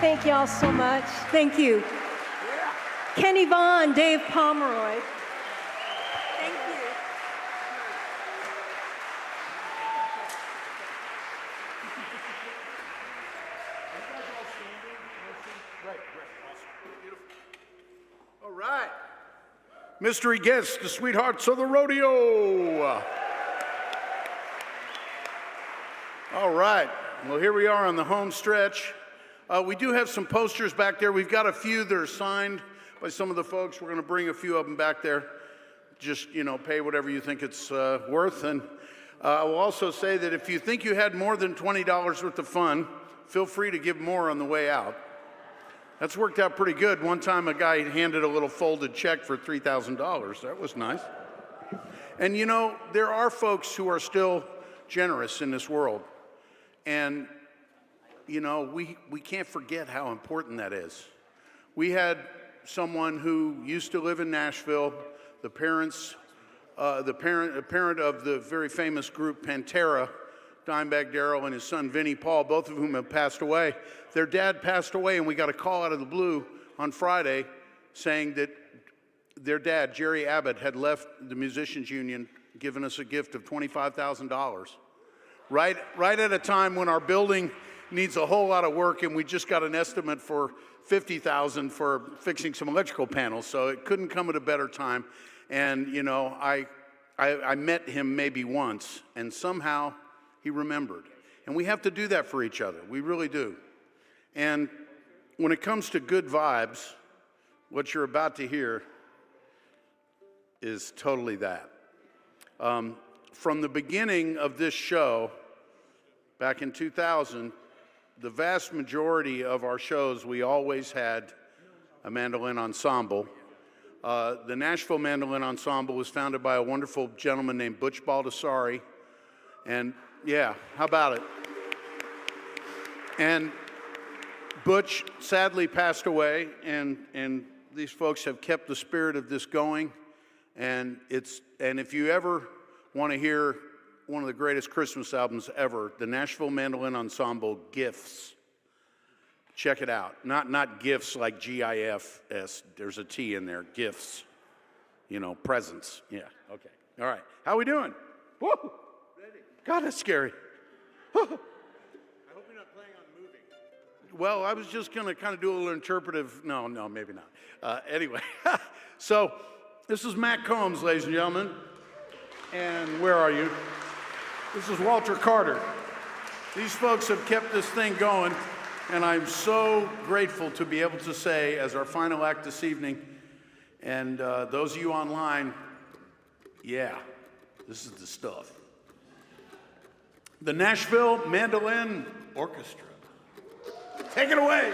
Thank y'all so much. Thank you. Kenny Vaughn, Dave Pomeroy. Thank you. All right. Mystery guests, the sweethearts of the rodeo. All right. Well, here we are on the home stretch. We do have some posters back there. We've got a few that are signed by some of the folks. We're going to bring a few of them back there. Just, pay whatever you think it's worth. And I will also say that if you think you had more than $20 worth of fun, feel free to give more on the way out. That's worked out pretty good. One time a guy handed a little folded check for $3,000. That was nice. And there are folks who are still generous in this world. And, we can't forget how important that is. We had someone who used to live in Nashville, a parent of the very famous group Pantera, Dimebag Darrell and his son Vinnie Paul, both of whom have passed away. Their dad passed away, and we got a call out of the blue on Friday saying that their dad, Jerry Abbott, had left the Musicians Union, given us a gift of $25,000. Right at a time when our building needs a whole lot of work, and we just got an estimate for $50,000 for fixing some electrical panels, so it couldn't come at a better time. And I met him maybe once, and somehow he remembered. And we have to do that for each other. We really do. And when it comes to good vibes, what you're about to hear is totally that. From the beginning of this show, back in 2000, the vast majority of our shows, we always had a mandolin ensemble. The Nashville Mandolin Ensemble was founded by a wonderful gentleman named Butch Baldessari. And yeah, how about it? And Butch sadly passed away, and These folks have kept the spirit of this going, and if you ever want to hear one of the greatest Christmas albums ever, the Nashville Mandolin Ensemble, Gifts. Check it out. Not gifts like G-I-F-S. There's a T in there. Gifts. You know, presents. Yeah. Okay. All right. How we doing? Woo! Ready. God, that's scary. I hope you're not planning on moving. Well, I was just going to kind of do a little interpretive. No, maybe not. Anyway, so this is Matt Combs, ladies and gentlemen. And where are you? This is Walter Carter. These folks have kept this thing going, and I'm so grateful to be able to say, as our final act this evening, and those of you online, yeah, this is the stuff. The Nashville Mandolin Orchestra. Take it away.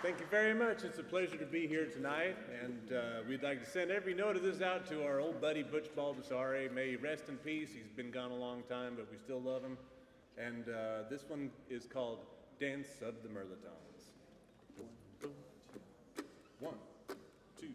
Thank you very much. It's a pleasure to be here tonight, and we'd like to send every note of this out to our old buddy Butch Baldessari. May he rest in peace. He's been gone a long time, but we still love him. And this one is called Dance of the Mirlitons. 1, 2.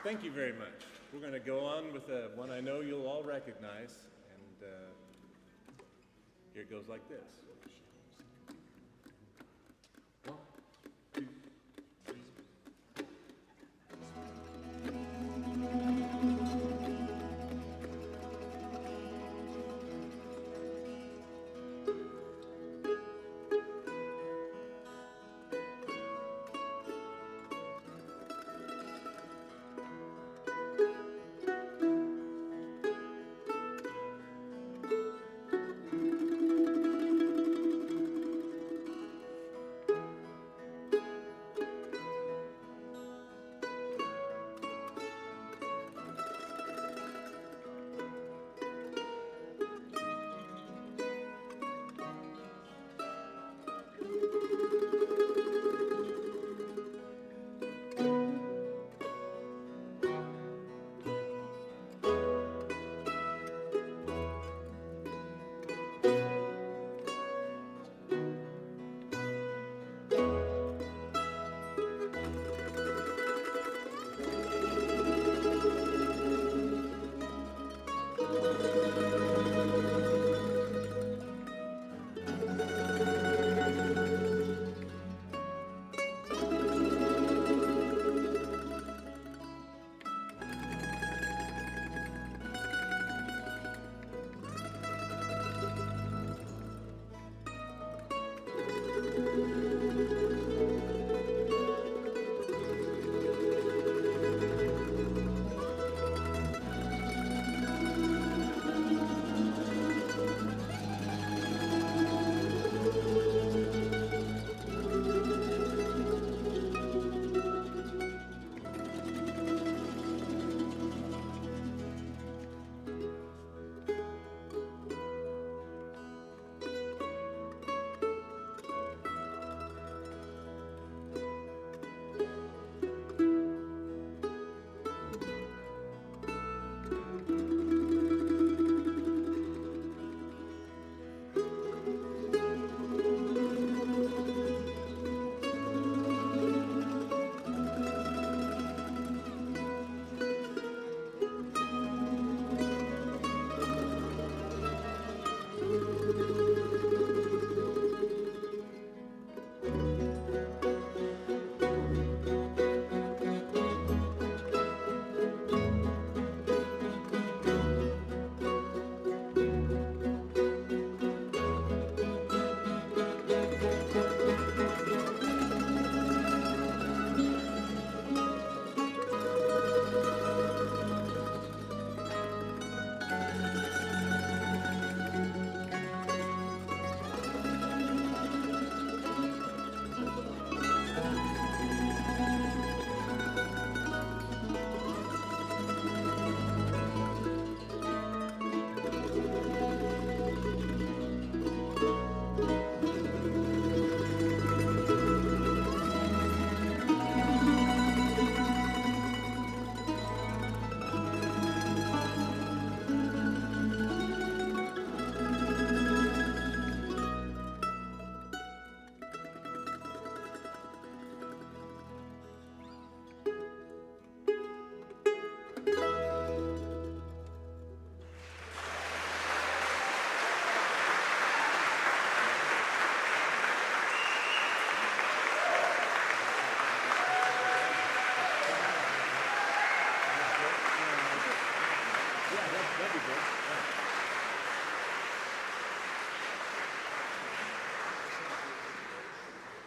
Thank you very much. We're going to go on with one I know you'll all recognize, and here it goes like this.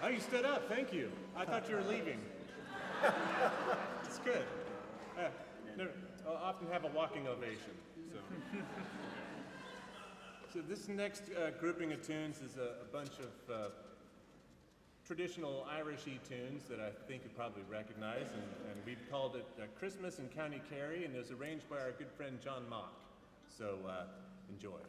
Oh, you stood up. Thank you. I thought you were leaving. It's good. I'll often have a walking ovation. So this next grouping of tunes is a bunch of traditional Irishy tunes that I think you probably recognize, and we've called it Christmas in County Kerry, and it was arranged by our good friend John Mock. So enjoy.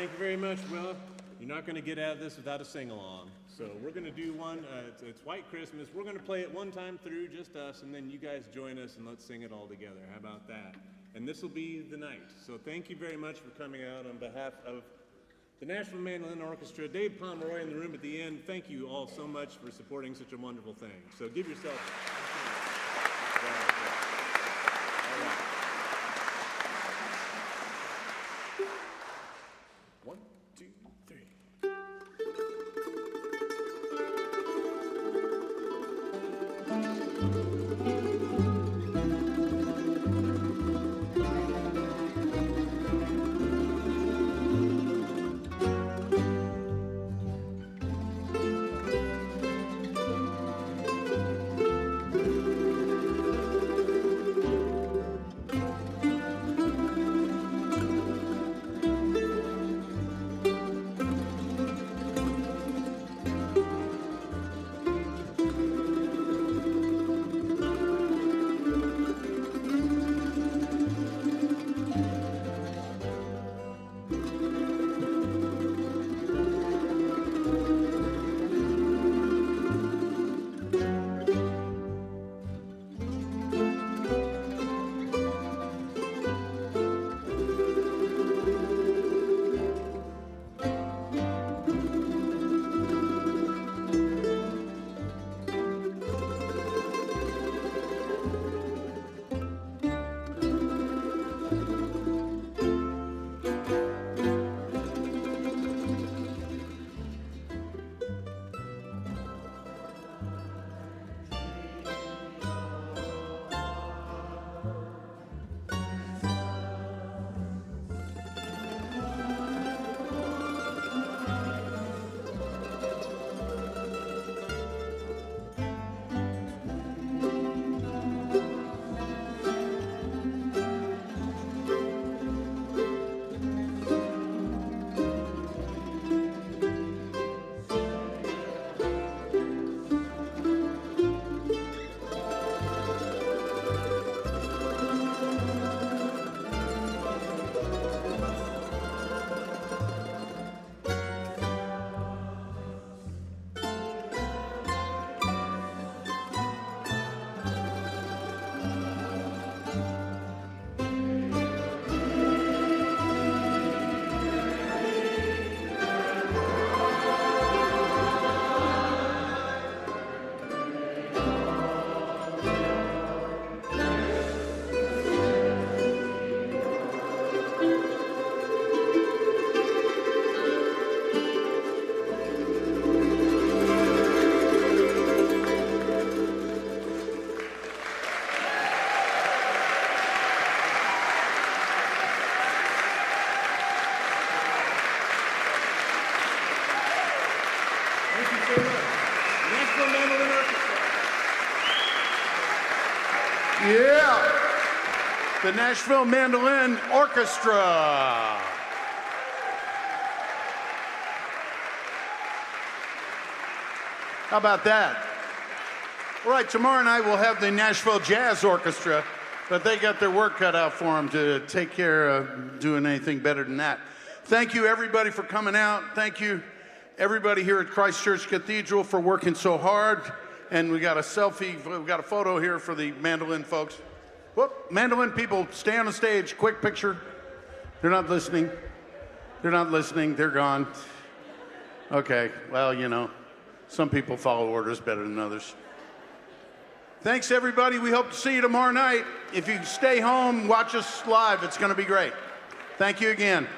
thank you very much. Well, you're not going to get out of this without a sing-along. So we're going to do one. It's White Christmas. We're going to play it one time through, just us, and then you guys join us and let's sing it all together. How about that? And this will be the night. So thank you very much for coming out on behalf of the Nashville Mandolin Orchestra, Dave Pomeroy in the room at the end. Thank you all so much for supporting such a wonderful thing. So give yourself. One, two, three. Yeah, the Nashville Mandolin Orchestra. How about that? All right, tomorrow night we'll have the Nashville Jazz Orchestra, but they got their work cut out for them to take care of doing anything better than that. Thank you, everybody, for coming out. Thank you, everybody here at Christ Church Cathedral, for working so hard. And we got a selfie, we got a photo here for the mandolin folks. Whoop, mandolin people, stay on the stage, quick picture. They're not listening. They're not listening, they're gone. Okay, well, you know, some people follow orders better than others. Thanks, everybody. We hope to see you tomorrow night. If you stay home, watch us live. It's going to be great. Thank you again.